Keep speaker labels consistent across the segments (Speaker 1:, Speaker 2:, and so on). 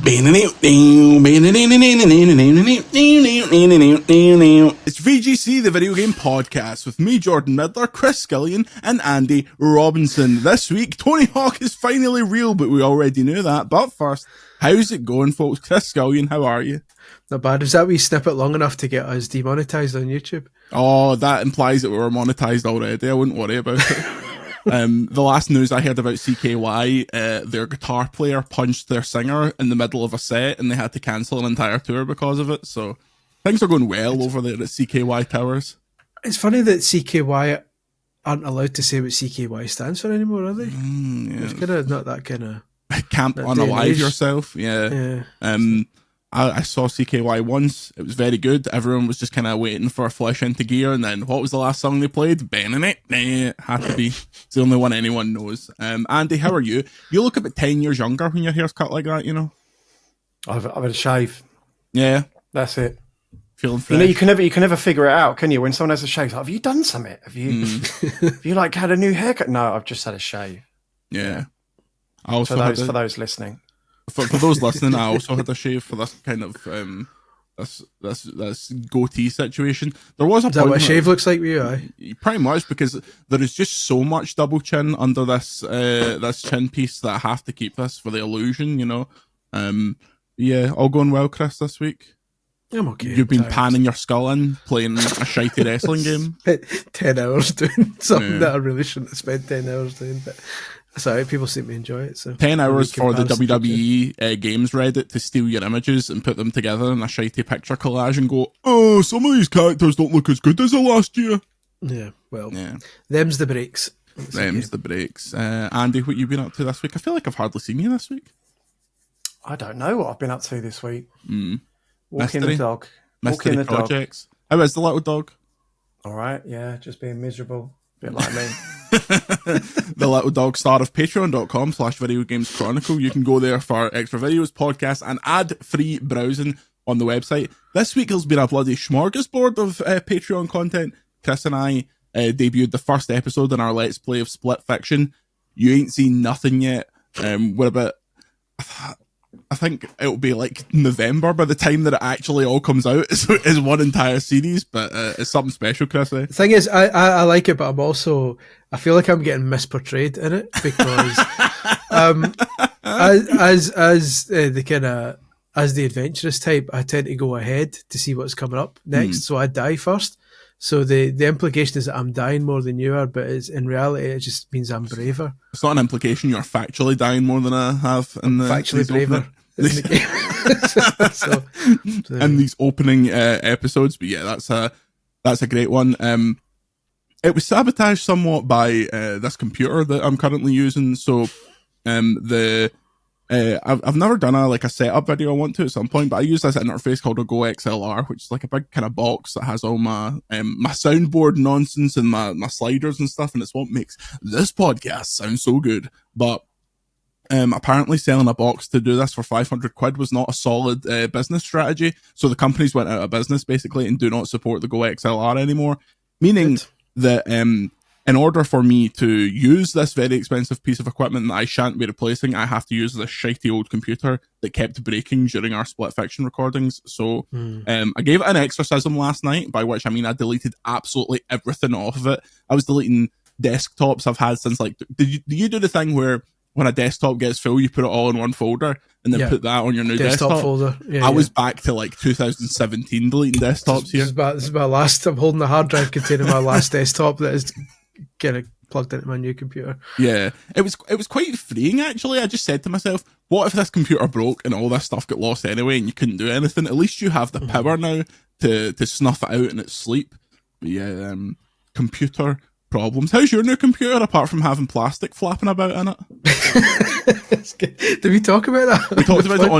Speaker 1: It's VGC, the video game podcast, with me, Jordan Midler, Chris Skillion, and Andy Robinson. This week, Tony Hawk is finally real, but we already knew that. But first, how's it going, folks? Chris Skillion, how are you?
Speaker 2: Not bad. Was that wee snippet long enough to get us demonetized on YouTube?
Speaker 1: Oh, that implies that we were monetized already. I wouldn't worry about it. The last news I heard about CKY, their guitar player punched their singer in the middle of a set and they had to cancel an entire tour because of it. So things are going well over there at CKY Towers. It's
Speaker 2: funny that CKY aren't allowed to say what CKY stands for anymore, are they?
Speaker 1: Yeah.
Speaker 2: It's kind of not that kind of...
Speaker 1: Can't unalive yourself. Yeah. I saw CKY once. It was very good. Everyone was just kind of waiting for a flesh into gear. And then what was the last song they played? Banning it. Had to be. It's the only one anyone knows. Andy, how are you? You look about 10 years younger when your hair's cut like that, you know?
Speaker 3: I've had a shave.
Speaker 1: Yeah.
Speaker 3: That's it.
Speaker 1: Feeling fresh.
Speaker 3: You know, you can never figure it out, can you? When someone has a shave, like, have you done something? Have you like had a new haircut? No, I've just had a shave.
Speaker 1: Yeah.
Speaker 3: For those listening.
Speaker 1: For those listening, I also had a shave for this kind of this goatee situation. There was a
Speaker 2: Is that what a shave looks like with you? Aye?
Speaker 1: Pretty much, because there is just so much double chin under this this chin piece that I have to keep this for the illusion, you know. Yeah, all going well, Chris, this week.
Speaker 2: I'm okay.
Speaker 1: You've been panning your skull in, playing a shitey wrestling game.
Speaker 2: 10 hours doing something that I really shouldn't have spent 10 hours doing, but that's all right. People seem to enjoy it. So
Speaker 1: 10 hours for the WWE Games Reddit to steal your images and put them together in a shitey picture collage and go, oh, some of these characters don't look as good as the last year.
Speaker 2: Yeah, well, them's the breaks.
Speaker 1: Them's the breaks. Andy, what you been up to this week? I feel like I've hardly seen you this week.
Speaker 3: I don't know what I've been up to this week.
Speaker 1: Walking
Speaker 3: the dog.
Speaker 1: Walking the projects. How is the little dog?
Speaker 3: All right, yeah, just being miserable. A bit like me.
Speaker 1: The little dog, star of patreon.com/video games chronicle. You can go there for extra videos, podcasts, and ad-free browsing on the website. This week has been a bloody smorgasbord of Patreon content. Chris and I debuted the first episode in our Let's Play of Split Fiction. You ain't seen nothing yet. We're about... I think it'll be like November by the time that it actually all comes out is one entire series, but it's something special, Chris. The
Speaker 2: thing is, I like it, but I feel like I'm getting misportrayed in it because as the adventurous type, I tend to go ahead to see what's coming up next, so I die first. So the implication is that I'm dying more than you are, but in reality it just means I'm braver.
Speaker 1: It's not an implication you're factually dying more than I have in the
Speaker 2: factually braver in the game.
Speaker 1: In these opening episodes, but yeah, that's a great one. It was sabotaged somewhat by this computer that I'm currently using. So I've never done a setup video. I want to at some point, but I use this interface called a Go XLR, which is like a big kind of box that has all my my soundboard nonsense and my sliders and stuff, and it's what makes this podcast sound so good. But apparently selling a box to do this for 500 quid was not a solid business strategy, so the companies went out of business basically and do not support the Go XLR anymore, meaning that in order for me to use this very expensive piece of equipment that I shan't be replacing, I have to use this shitey old computer that kept breaking during our Split Fiction recordings. So I gave it an exorcism last night, by which I mean I deleted absolutely everything off of it. I was deleting desktops I've had since do you do the thing where when a desktop gets full, you put it all in one folder and then put that on your new desktop
Speaker 2: folder?
Speaker 1: I was back to 2017 deleting desktops here.
Speaker 2: This is my last. I'm holding the hard drive containing my last desktop that is get it plugged into my new computer.
Speaker 1: Yeah, it was quite freeing actually. I just said to myself, what if this computer broke and all this stuff got lost anyway and you couldn't do anything? At least you have the power now to snuff it out in its sleep. But yeah, computer problems. How's your new computer apart from having plastic flapping about in it?
Speaker 2: Did we talk about that?
Speaker 1: We talked about it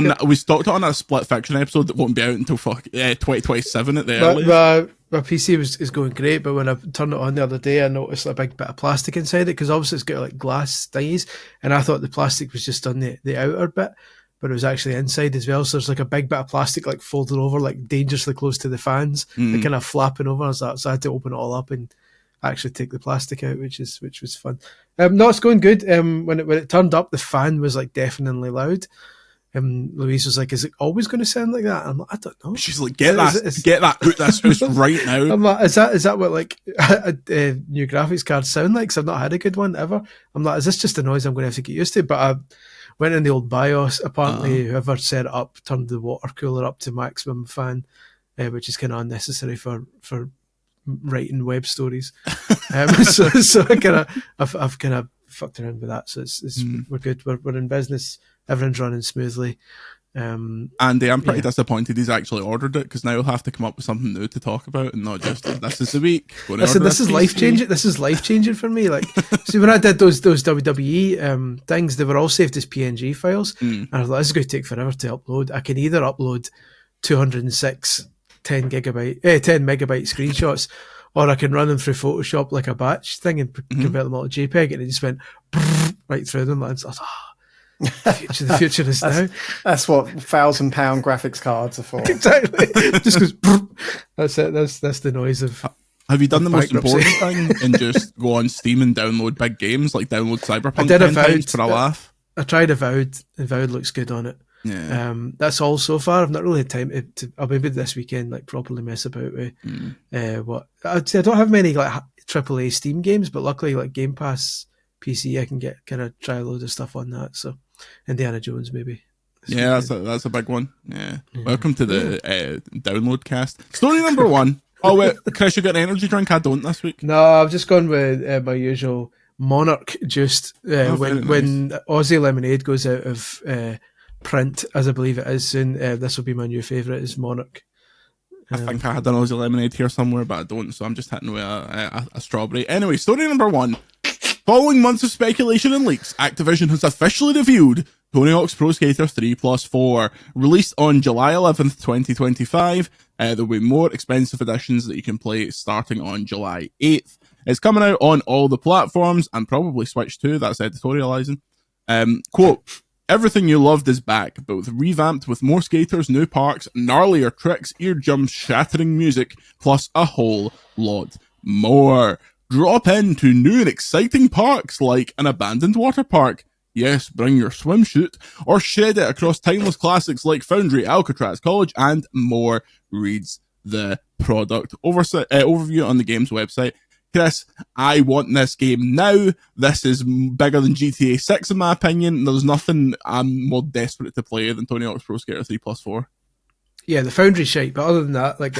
Speaker 1: on a Split Fiction episode that won't be out until 2027 at the earliest.
Speaker 2: My PC is going great, but when I turned it on the other day, I noticed a big bit of plastic inside it, because obviously it's got like glass thingies, and I thought the plastic was just on the outer bit, but it was actually inside as well. So there's like a big bit of plastic like folded over, like dangerously close to the fans, and kind of flapping over. So I had to open it all up and actually take the plastic out, which was fun. No, it's going good. When it turned up, the fan was like deafeningly loud. And Louise was like, "Is it always going to sound like that?" I'm like, "I don't know."
Speaker 1: She's like, get that out this house right now.
Speaker 2: I'm like, is that what like new graphics cards sound like? Because I've not had a good one ever. I'm like, is this just a noise I'm going to have to get used to? But I went in the old BIOS. Apparently, whoever set it up turned the water cooler up to maximum fan, which is kind of unnecessary for writing web stories. So I've kind of fucked around with that. So it's we're good. We're in business. Everyone's running smoothly.
Speaker 1: Andy, I'm pretty disappointed he's actually ordered it, because now he'll have to come up with something new to talk about and not just this is the week.
Speaker 2: Listen, this is life changing. This is life changing for me. Like, see, when I did those WWE things, they were all saved as PNG files, and I thought this is going to take forever to upload. I can either upload 206 10 megabyte screenshots, or I can run them through Photoshop like a batch thing and convert them all to JPEG, and it just went right through them. And I was, the future is now.
Speaker 3: That's what £1,000 graphics cards are for.
Speaker 2: Exactly. Just goes. That's it. That's the noise of.
Speaker 1: Have you done the most important thing and just go on Steam and download big games, like download Cyberpunk 10 times for a laugh?
Speaker 3: I
Speaker 2: tried Avowed. Avowed looks good on it.
Speaker 1: Yeah.
Speaker 2: That's all so far. I've not really had time to I'll maybe this weekend like properly mess about with what I'd say. I don't have many like AAA Steam games, but luckily like Game Pass PC I can get kind of try a load of stuff on that. So Indiana Jones maybe.
Speaker 1: Yeah, that's a big one. Yeah. Welcome to the download cast. Story number 1. Oh wait, Chris, you got an energy drink? I don't this week.
Speaker 2: No, I've just gone with my usual Monarch juiced when Aussie Lemonade goes out of print, as I believe it is soon. This will be my new favourite, is Monarch.
Speaker 1: I think I had an Aussie Lemonade here somewhere, but I don't, so I'm just hitting with a strawberry. Anyway, story number 1. Following months of speculation and leaks, Activision has officially revealed Tony Hawk's Pro Skater 3+4. Released on July 11th, 2025, there'll be more expensive editions that you can play starting on July 8th. It's coming out on all the platforms, and probably Switch too, that's editorializing. Quote, everything you loved is back, but revamped with more skaters, new parks, gnarlier tricks, eardrum shattering music, plus a whole lot more. Drop into new and exciting parks like an abandoned water park. Yes, bring your swimsuit, or shed it across timeless classics like Foundry, Alcatraz, College, and more, reads the product overview on the game's website. Chris, I want this game now. This is bigger than GTA 6 in my opinion. There's nothing I'm more desperate to play than Tony Hawk's Pro Skater 3+4.
Speaker 2: Yeah, the Foundry shite, but other than that, like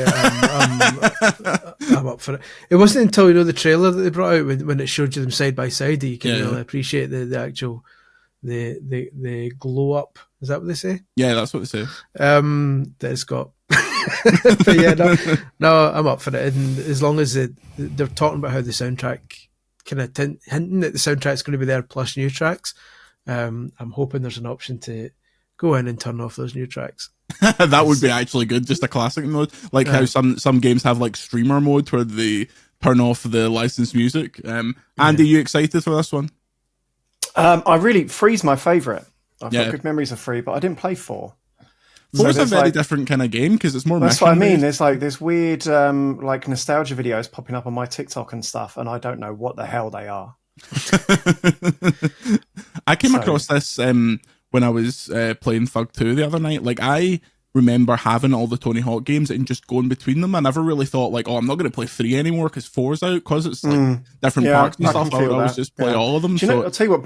Speaker 2: I'm up for it. It wasn't until the trailer that they brought out when it showed you them side by side that you can really appreciate the actual the glow up. Is that what they say?
Speaker 1: Yeah, that's what they say.
Speaker 2: That it's got. But yeah, no, I'm up for it. And as long as they're talking about how the soundtrack kind of hinting that the soundtrack's going to be there plus new tracks, I'm hoping there's an option to go in and turn off those new tracks.
Speaker 1: That would be actually good, just a classic mode, like how some games have like streamer mode where they turn off the licensed music. Andy, you excited for this one?
Speaker 3: I really, 3's my favourite. I've got good memories of 3, but I didn't play 4.
Speaker 1: 4's a very different kind of game because it's more.
Speaker 3: That's what I mean. There's like this weird like nostalgia videos popping up on my TikTok and stuff, and I don't know what the hell they are.
Speaker 1: I came across this when I was playing Thug 2 the other night. Like, I remember having all the Tony Hawk games and just going between them. I never really thought like, oh, I'm not going to play 3 anymore because 4's out, because it's like different parts and stuff. I would always just play all of them.
Speaker 3: Do you know, I'll tell you what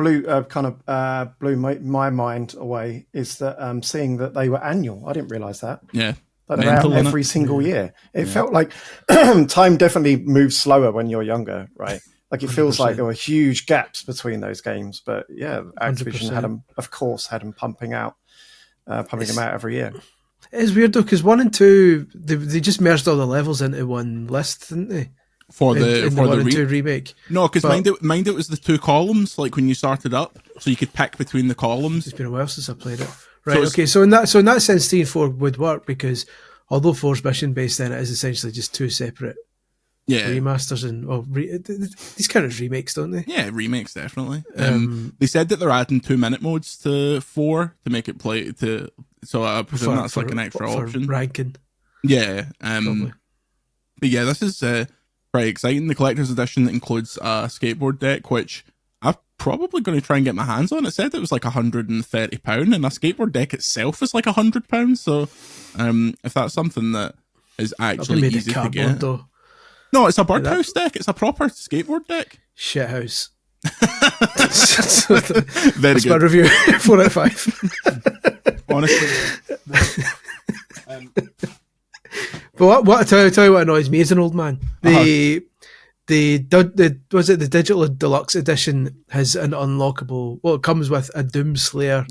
Speaker 3: blew my mind away is that seeing that they were annual. I didn't realise that.
Speaker 1: Yeah.
Speaker 3: Like they're out every single year. It felt like time definitely moves slower when you're younger, right? Like, it feels 100%. Like there were huge gaps between those games, but yeah, Activision 100%. had them pumping them out every year.
Speaker 2: It's weird though, because 1 and 2 they just merged all the levels into one list, didn't they?
Speaker 1: For the
Speaker 2: 1 and 2 remake.
Speaker 1: No, because mind it was the 2 columns, like when you started up, so you could pick between the columns.
Speaker 2: It's been a while since I played it. Right. Okay. So in that sense, 3 and 4 would work, because although 4's mission based, then it is essentially just 2 separate. Remasters and these kind of remakes, don't they?
Speaker 1: Yeah, remakes definitely. They said that they're adding 2-minute modes to 4 to make it play to. So I presume that's like an extra option.
Speaker 2: Ranking.
Speaker 1: Yeah. But yeah, this is pretty exciting. The collector's edition includes a skateboard deck, which I probably going to try and get my hands on. It said it was like £130, and a skateboard deck itself is like £100. So if that's something that is actually easy to get.
Speaker 2: Though.
Speaker 1: No, it's a birdhouse deck. It's a proper skateboard deck.
Speaker 2: Shithouse.
Speaker 1: Very
Speaker 2: That's
Speaker 1: good.
Speaker 2: my review. 4 out of 5.
Speaker 1: Honestly.
Speaker 2: But what I tell you what annoys me as an old man. The digital deluxe edition has an unlockable. Well, it comes with a Doomslayer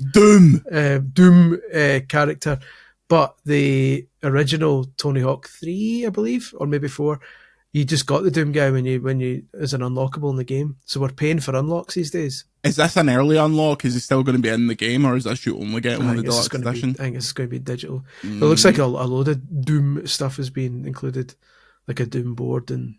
Speaker 2: Doom character, but the original Tony Hawk 3, I believe, or maybe 4, you just got the Doom guy when you as an unlockable in the game. So we're paying for unlocks these days.
Speaker 1: Is this an early unlock? Is he still going to be in the game, or is this you only get one of the deluxe edition?
Speaker 2: I think it's going to be digital. It looks like a load of Doom stuff has been included, like a Doom board, and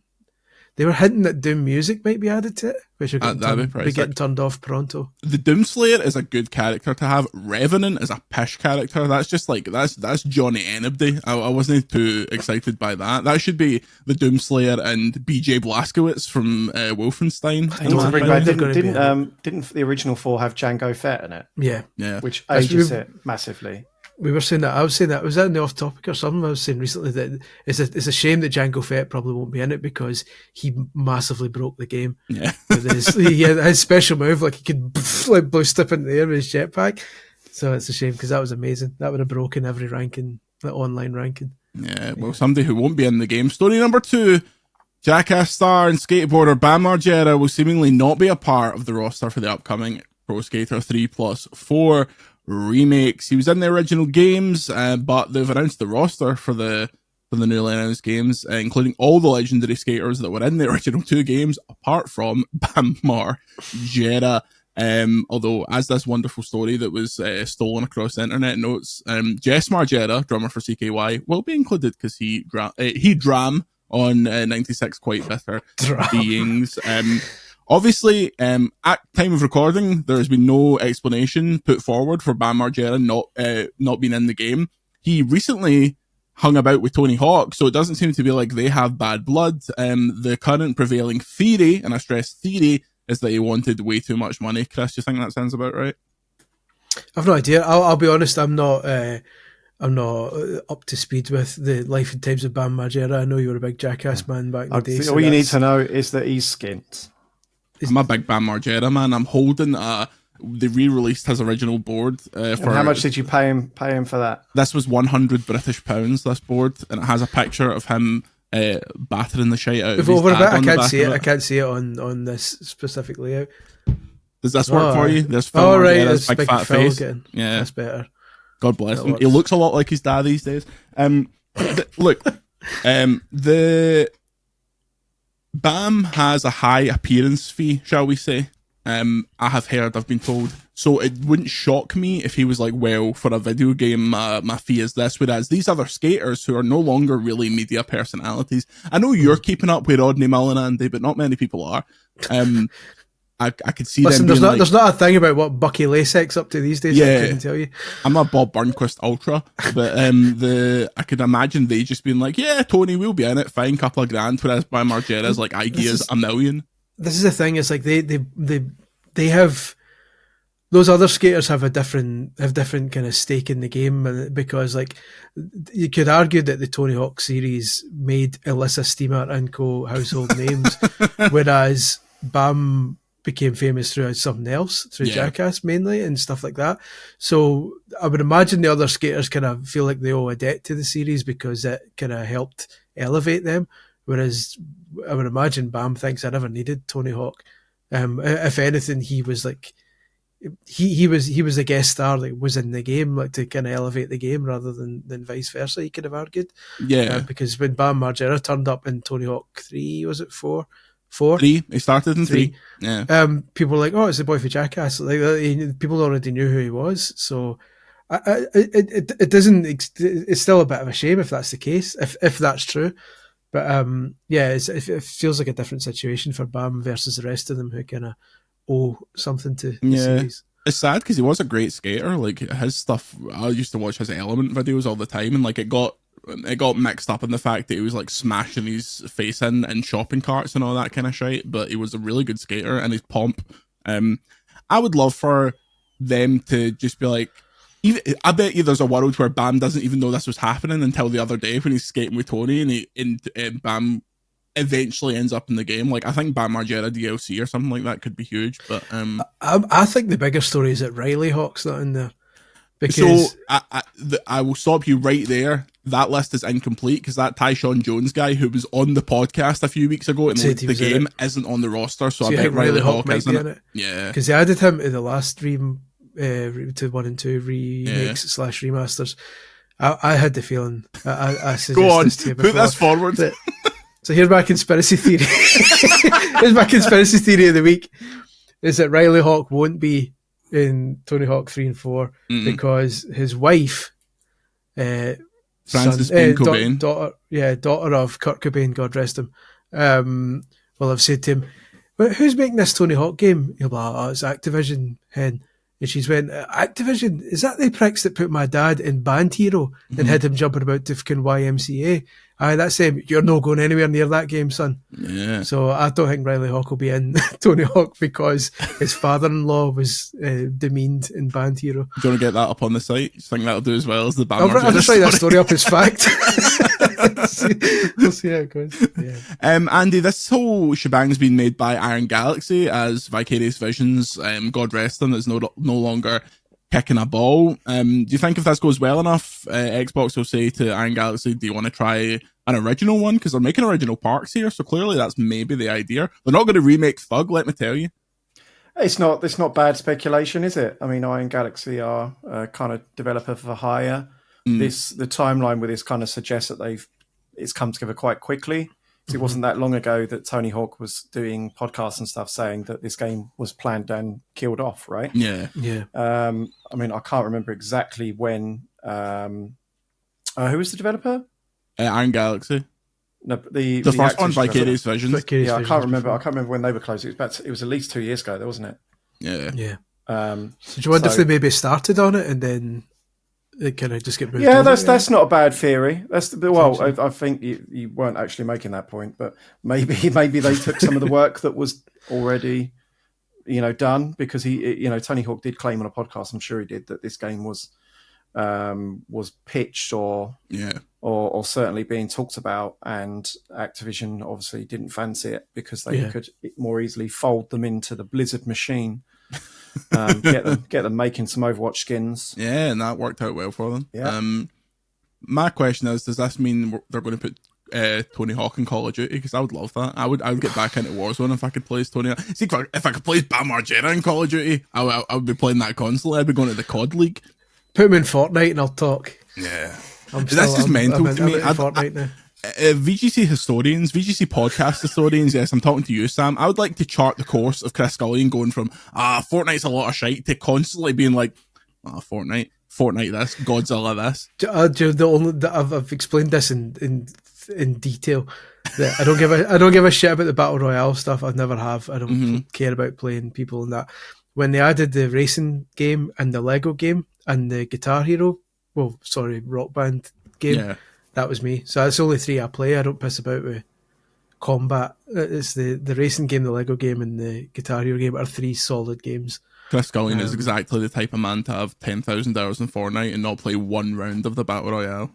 Speaker 2: they were hinting that Doom music might be added to it, which are getting turned off pronto.
Speaker 1: The Doomslayer is a good character to have. Revenant is a pish character. That's just like that's Johnny Enabdy. I wasn't too excited by that. That should be the Doomslayer and BJ Blazkowicz from Wolfenstein.
Speaker 3: Didn't the original 4 have Django Fett in it?
Speaker 2: Yeah.
Speaker 3: Which ages it massively.
Speaker 2: We were saying that. I was saying that. Was that in the off topic or something? I was saying recently that it's a shame that Django Fett probably won't be in it because he massively broke the game.
Speaker 1: Yeah.
Speaker 2: With his special move, like he could blow step into the air with his jetpack. So it's a shame because that was amazing. That would have broken every ranking, the online ranking.
Speaker 1: Yeah. Well, somebody who won't be in the game. Story number 2. Jackass star and skateboarder Bam Margera will seemingly not be a part of the roster for the upcoming Pro Skater 3+4 remakes. He was in the original games, but they've announced the roster for the newly announced games, including all the legendary skaters that were in the original 2 games, apart from Bam Margera. Although, as this wonderful story that was stolen across the internet notes, Jess Margera, drummer for CKY, will be included because he dram on 96 Quite Bitter Beings. Obviously, at time of recording, there has been no explanation put forward for Bam Margera not being in the game. He recently hung about with Tony Hawk, so it doesn't seem to be like they have bad blood. The current prevailing theory, and I stress theory, is that he wanted way too much money. Chris, do you think that sounds about right?
Speaker 2: I've no idea. I'll be honest. I'm not up to speed with the life and times of Bam Margera. I know you were a big Jackass man back in the day.
Speaker 3: All you need to know is that he's skint.
Speaker 1: I'm a big Bam Margera man. I'm holding they re-released his original board.
Speaker 3: For how much did you pay him for that?
Speaker 1: This was £100, this board, and it has a picture of him battering the shite out of his dad.
Speaker 2: I can't see it. I can't see it on this specific layout.
Speaker 1: Does this work for you? There's Phil Margera's big fat face. Yeah,
Speaker 2: that's better.
Speaker 1: God bless him. He looks a lot like his dad these days. Look, the Bam has a high appearance fee, shall we say. I've been told. So it wouldn't shock me if he was like, well, for a video game, my fee is this. Whereas these other skaters who are no longer really media personalities, I know you're keeping up with Rodney Mullen, Andy, but not many people are. I could see them being
Speaker 2: there's not a thing about what Bucky Lasek's up to these days. Yeah, I couldn't tell you.
Speaker 1: I'm a Bob Burnquist ultra, but I could imagine they just being like, yeah, Tony, we'll be in it, fine, couple of grand. Whereas by Margera's like, ideas $1 million.
Speaker 2: This is the thing. It's like they have those other skaters have different kind of stake in the game, because like you could argue that the Tony Hawk series made Alyssa Steamer and co household names, whereas Bam became famous through something else, through Jackass mainly and stuff like that. So I would imagine the other skaters kind of feel like they owe a debt to the series because it kind of helped elevate them. Whereas I would imagine Bam thinks I never needed Tony Hawk. If anything, he was like he was a guest star that was in the game, like to kind of elevate the game rather than vice versa. He could have argued, because when Bam Margera turned up in Tony Hawk 3, was it 4?
Speaker 1: 3. He started in 3. Yeah.
Speaker 2: People were like, oh, it's the boy for Jackass. Like people already knew who he was. So it doesn't. It's still a bit of a shame if that's the case, if that's true. But it feels like a different situation for Bam versus the rest of them who kind of owe something to the series.
Speaker 1: It's sad because he was a great skater. Like his stuff, I used to watch his Element videos all the time, and like it got mixed up in the fact that he was like smashing his face in shopping carts and all that kind of shit. But he was a really good skater, and his pomp I would love for them to just be like, I bet you there's a world where Bam doesn't even know this was happening until the other day when he's skating with Tony, and Bam eventually ends up in the game. Like, I think Bam Margera DLC or something like that could be huge. But
Speaker 2: I think the bigger story is that Riley Hawk's not in there. Because
Speaker 1: I will stop you right there. That list is incomplete because that Tyshawn Jones guy who was on the podcast a few weeks ago and the game isn't on the roster. So I bet Riley Hawk
Speaker 2: might
Speaker 1: isn't
Speaker 2: be in it.
Speaker 1: Yeah,
Speaker 2: because they added him to the last to 1 and 2 remakes / remasters. I had the feeling. I
Speaker 1: go on,
Speaker 2: this to you before,
Speaker 1: put this forward.
Speaker 2: So here's my conspiracy theory. Here's my conspiracy theory of the week: is that Riley Hawk won't be in Tony Hawk 3 and 4 because his wife,
Speaker 1: Frances Cobain,
Speaker 2: daughter of Kurt Cobain, God rest him, well, I've said to him, but who's making this Tony Hawk game? He'll be like, oh, it's Activision, hen. And she's went, Activision, is that the pricks that put my dad in Band Hero and had him jumping about to fucking YMCA? Aye, that's him. You're not going anywhere near that game, son.
Speaker 1: Yeah.
Speaker 2: So I don't think Riley Hawk will be in Tony Hawk because his father-in-law was demeaned in Band Hero.
Speaker 1: Do you want to get that up on the site? You think that'll do as well as the Bam Margera
Speaker 2: I'll just write that story up as fact. We'll see how it goes. Yeah.
Speaker 1: Andy, this whole shebang's been made by Iron Galaxy as Vicarious Visions, God rest them, is no longer kicking a ball. Do you think if this goes well enough, Xbox will say to Iron Galaxy, do you want to try an original one? Because they're making original parks here, so clearly that's maybe the idea. They're not going to remake Thug, let me tell you.
Speaker 3: It's not bad speculation, is it? I mean, Iron Galaxy are kind of developer for hire. The timeline with this kind of suggests that it's come together quite quickly. So it wasn't that long ago that Tony Hawk was doing podcasts and stuff saying that this game was planned and killed off, right?
Speaker 1: Yeah.
Speaker 3: I mean, I can't remember exactly when. Who was the developer?
Speaker 1: Iron Galaxy.
Speaker 3: No, the
Speaker 1: first one, Vicarious Visions.
Speaker 3: I can't remember when they were closed. It was at least 2 years ago, though, wasn't it?
Speaker 2: Yeah. So do you wonder if they maybe started on it and then it kind of just get moved?
Speaker 3: Yeah, that's not a bad theory. I think you weren't actually making that point, but maybe they took some of the work that was already, done, because Tony Hawk did claim on a podcast, I'm sure he did, that this game was pitched or certainly being talked about, and Activision obviously didn't fancy it because they could more easily fold them into the Blizzard machine. Get them making some Overwatch skins.
Speaker 1: Yeah, and that worked out well for them.
Speaker 3: Yeah.
Speaker 1: My question is, does this mean they're going to put Tony Hawk in Call of Duty? Because I would love that. I would get back into Warzone if I could play as Tony Hawk. See, if I could play as Bam Margera in Call of Duty, I would be playing that constantly. I'd be going to the COD League.
Speaker 2: Put him in Fortnite and I'll talk.
Speaker 1: Yeah. That's just mental to me.
Speaker 2: Fortnite now.
Speaker 1: VGC podcast historians, yes, I'm talking to you, Sam. I would like to chart the course of Chris Scullion going from Fortnite's a lot of shite to constantly being like, Fortnite this, Godzilla this.
Speaker 2: I've explained this in detail. That I don't give a shit about the battle royale stuff. I never have. I don't care about playing people and that. When they added the racing game and the Lego game and the Guitar Hero, Rock Band game, that was me. So that's the only 3 I play. I don't piss about with combat. It's the racing game, the Lego game, and the Guitar Hero game are 3 solid games.
Speaker 1: Chris Scullion is exactly the type of man to have 10,000 hours in Fortnite and not play 1 round of the Battle Royale.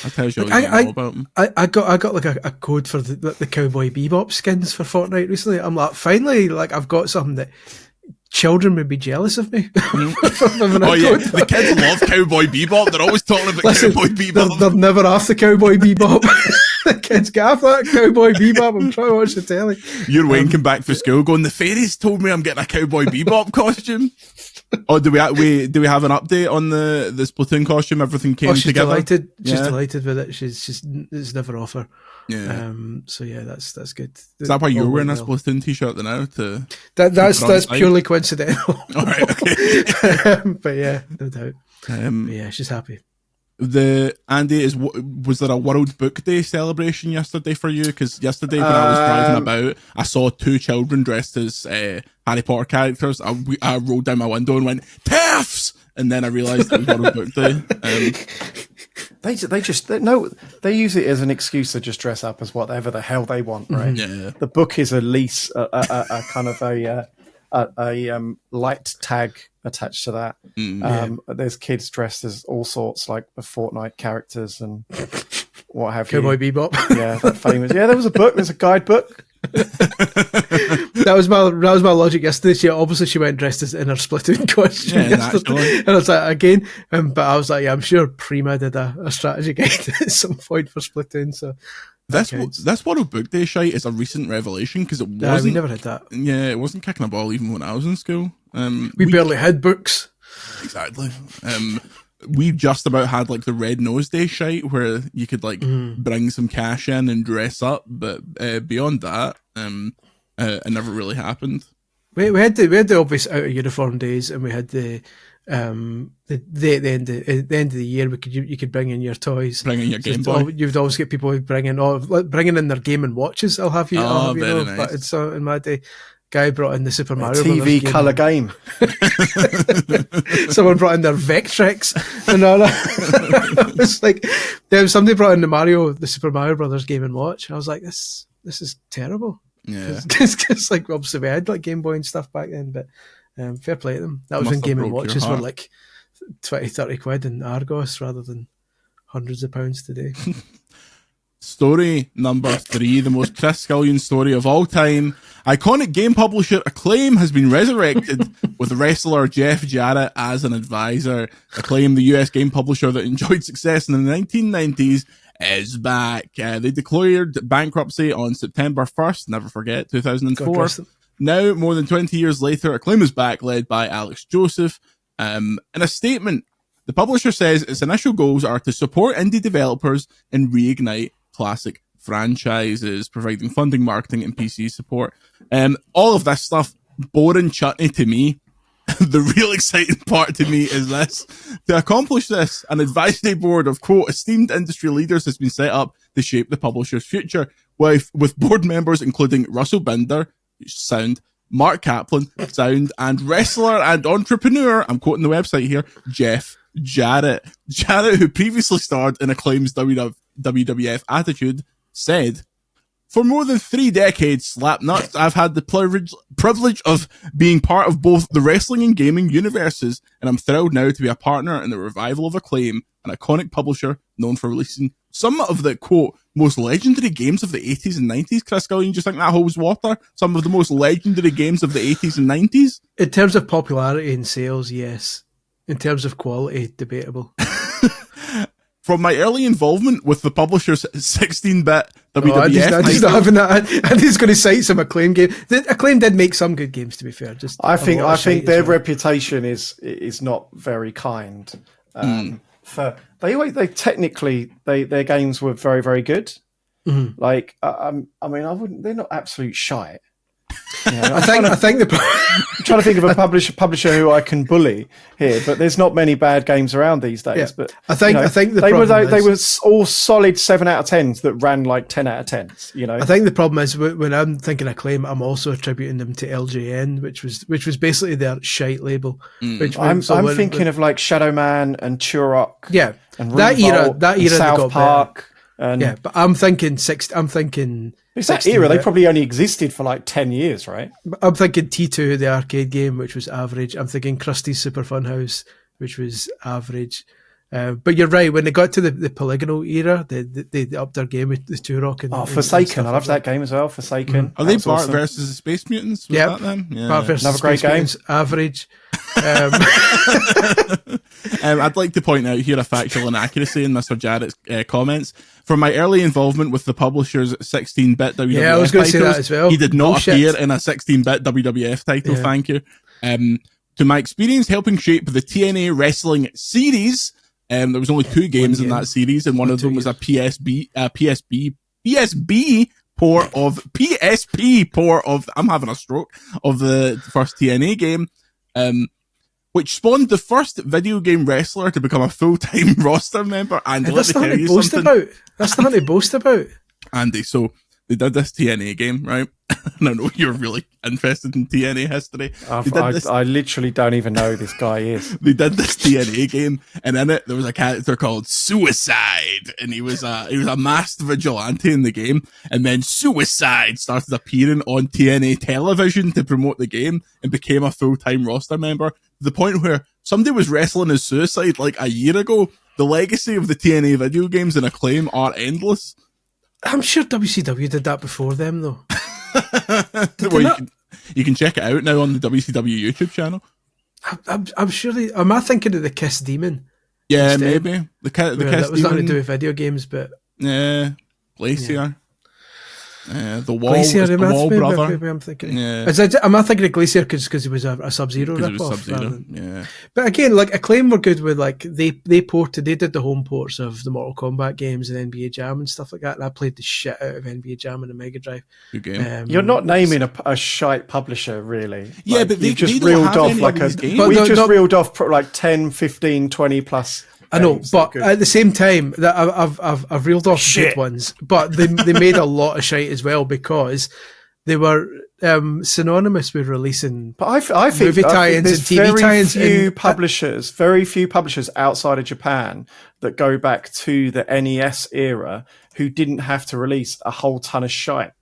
Speaker 1: That tells you all about him.
Speaker 2: I got like a code for the Cowboy Bebop skins for Fortnite recently. I'm like, finally, like I've got something that children would be jealous of me.
Speaker 1: The kids love Cowboy Bebop. They're always talking about Cowboy Bebop.
Speaker 2: They're never after Cowboy Bebop. The kids get after that Cowboy Bebop. I'm trying to watch the telly.
Speaker 1: You're Wayne came back from school going, the fairies told me I'm getting a Cowboy Bebop costume. Oh, do we have an update on the Splatoon costume? Everything came together.
Speaker 2: Delighted. She's delighted with it. She's it's never off her.
Speaker 1: Yeah.
Speaker 2: So yeah, that's good.
Speaker 1: Is that why you're wearing a Splatoon t-shirt now?
Speaker 2: That's purely coincidental.
Speaker 1: All right, okay.
Speaker 2: But yeah, no doubt. Yeah, she's happy.
Speaker 1: Andy, was there a World Book Day celebration yesterday for you? Because yesterday when I was driving about, I saw 2 children dressed as Harry Potter characters. I rolled down my window and went, TERFs! And then I realised it was World Book Day.
Speaker 3: They use it as an excuse to just dress up as whatever the hell they want, right?
Speaker 1: Yeah.
Speaker 3: The book is a lease, a kind of light tag attached to that. There's kids dressed as all sorts, like the Fortnite characters and what have you.
Speaker 2: Cowboy Bebop.
Speaker 3: Yeah, that famous. Yeah, there was a book. There's a guidebook.
Speaker 2: that was my logic yesterday. Obviously she went dressed as in her Splatoon costume yesterday, and I was like again, but I was like, yeah, I'm sure Prima did a strategy guide at some point for Splatoon. So
Speaker 1: this World Book Day shite is a recent revelation because it wasn't.
Speaker 2: We never had that.
Speaker 1: Yeah, it wasn't kicking a ball even when I was in school.
Speaker 2: We barely had books.
Speaker 1: Exactly. We just about had like the Red Nose Day shite where you could like bring some cash in and dress up, but beyond that, it never really happened.
Speaker 2: We had the obvious out of uniform days, and we had the at the end of the year you could bring in your toys,
Speaker 1: bring in your Game Boy.
Speaker 2: You'd always get people bringing in their Game and Watches. I'll have you know. Nice. But it's in my day. Guy brought in the Super Mario
Speaker 3: TV colour game.
Speaker 2: Someone brought in their Vectrex and all that. It's like somebody brought in the Super Mario Brothers Game and Watch. And I was like, this is terrible.
Speaker 1: Yeah,
Speaker 2: because like obviously we had like Game Boy and stuff back then, but fair play to them. That was when Game and Watches were like 20-30 quid in Argos rather than hundreds of pounds today.
Speaker 1: Story number 3, the most Chris Scullion story of all time. Iconic game publisher Acclaim has been resurrected with wrestler Jeff Jarrett as an advisor. Acclaim, the US game publisher that enjoyed success in the 1990s, is back. They declared bankruptcy on September 1st, never forget, 2004. Now, more than 20 years later, Acclaim is back, led by Alex Joseph. In a statement, the publisher says its initial goals are to support indie developers and reignite classic franchises, providing funding, marketing, and PC support. All of this stuff, boring chutney to me. The real exciting part to me is this. To accomplish this, an advisory board of, quote, esteemed industry leaders has been set up to shape the publisher's future, with board members including Russell Binder, sound, Mark Kaplan, sound, and wrestler and entrepreneur, I'm quoting the website here, Jeff Jarrett. Jarrett, who previously starred in Acclaim's WWF Attitude, said, "For more than 3 decades, Slapnuts, I've had the privilege of being part of both the wrestling and gaming universes, and I'm thrilled now to be a partner in the revival of Acclaim, an iconic publisher known for releasing some of the, quote, most legendary games of the 80s and 90s. Chris Scullion, do you think that holds water? Some of the most legendary games of the 80s and 90s?
Speaker 2: In terms of popularity and sales, yes. In terms of quality, debatable.
Speaker 1: From my early involvement with the publisher's 16-bit WWF
Speaker 2: I'm just not having that. I'm just going to cite some Acclaim game. Acclaim did make some good games, to be fair.
Speaker 3: I think their reputation is not very kind. Their games were very, very good. Mm-hmm. Like they're not absolute shite. Yeah, I think I'm trying to think of a publisher who I can bully here, but there's not many bad games around these days. Yeah. But
Speaker 2: I think
Speaker 3: they were all solid 7 out of 10s that ran like 10 out of 10s. You know,
Speaker 2: I think the problem is when I'm thinking Acclaim, I'm also attributing them to LJN, which was basically their shite label.
Speaker 3: I'm thinking of like Shadow Man and Turok.
Speaker 2: Yeah,
Speaker 3: and
Speaker 2: that era,
Speaker 3: South Park.
Speaker 2: Yeah, but I'm thinking
Speaker 3: it's that era. They probably only existed for like 10 years, right?
Speaker 2: I'm thinking T2, the arcade game, which was average. I'm thinking Krusty's Super Fun House, which was average. But you're right. When they got to the polygonal era, they upped their game with the Turok and
Speaker 3: Forsaken. I love that game as well. Forsaken.
Speaker 1: Are they Bart versus the Space Mutants? Was that them? Yeah.
Speaker 2: Bart versus
Speaker 3: another great game.
Speaker 2: Average.
Speaker 1: I'd like to point out here a factual inaccuracy in Mr. Jarrett's comments. From my early involvement with the publisher's 16-bit WWF
Speaker 2: I was going to say that as well.
Speaker 1: He did not appear in a 16-bit WWF title, thank you. To my experience helping shape the TNA wrestling series, there was only 2 games in that series, and one of them was a PSP port of, I'm having a stroke, of the first TNA game, which spawned the first video game wrestler to become a full-time roster member. And let me tell you something.
Speaker 2: That's nothing to boast about.
Speaker 1: Andy, so They did this TNA game, right? And I know you're really interested in TNA history.
Speaker 3: I literally don't even know who this guy is.
Speaker 1: They did this TNA game, and in it there was a character called Suicide, and he was a masked vigilante in the game. And then Suicide started appearing on TNA television to promote the game and became a full-time roster member, to the point where somebody was wrestling as Suicide like a year ago. The legacy of the TNA video games and Acclaim are endless.
Speaker 2: I'm sure WCW did that before them, though.
Speaker 1: Well, you can check it out now on the WCW YouTube channel.
Speaker 2: I'm sure am I thinking of the Kiss Demon?
Speaker 1: Yeah,
Speaker 2: instead?
Speaker 1: maybe. The Kiss
Speaker 2: that was
Speaker 1: Demon.
Speaker 2: nothing to do with video games, but...
Speaker 1: Yeah, Glacier. The Wall,
Speaker 2: Glacier,
Speaker 1: the Wall brother.
Speaker 2: Maybe I'm thinking.
Speaker 1: Yeah.
Speaker 2: Am I thinking of Glacier because he was a Sub-Zero rip-off?
Speaker 1: Yeah.
Speaker 2: But again, like Acclaim were good with like they did the home ports of the Mortal Kombat games and NBA Jam and stuff like that. And I played the shit out of NBA Jam on the Mega Drive.
Speaker 1: Good game.
Speaker 3: You're not naming a shite publisher, really.
Speaker 1: Yeah,
Speaker 3: like,
Speaker 1: but they
Speaker 3: just
Speaker 1: don't
Speaker 3: reeled
Speaker 1: have
Speaker 3: off
Speaker 1: any
Speaker 3: like
Speaker 1: of these games.
Speaker 3: we just reeled off like 10, 15, 20 plus.
Speaker 2: I know, but at the same time, that I've reeled off good ones, but they made a lot of shite as well because they were synonymous with releasing.
Speaker 3: But I think
Speaker 2: movie tie-ins and TV tie-ins.
Speaker 3: Very few publishers outside of Japan that go back to the NES era who didn't have to release a whole ton of shite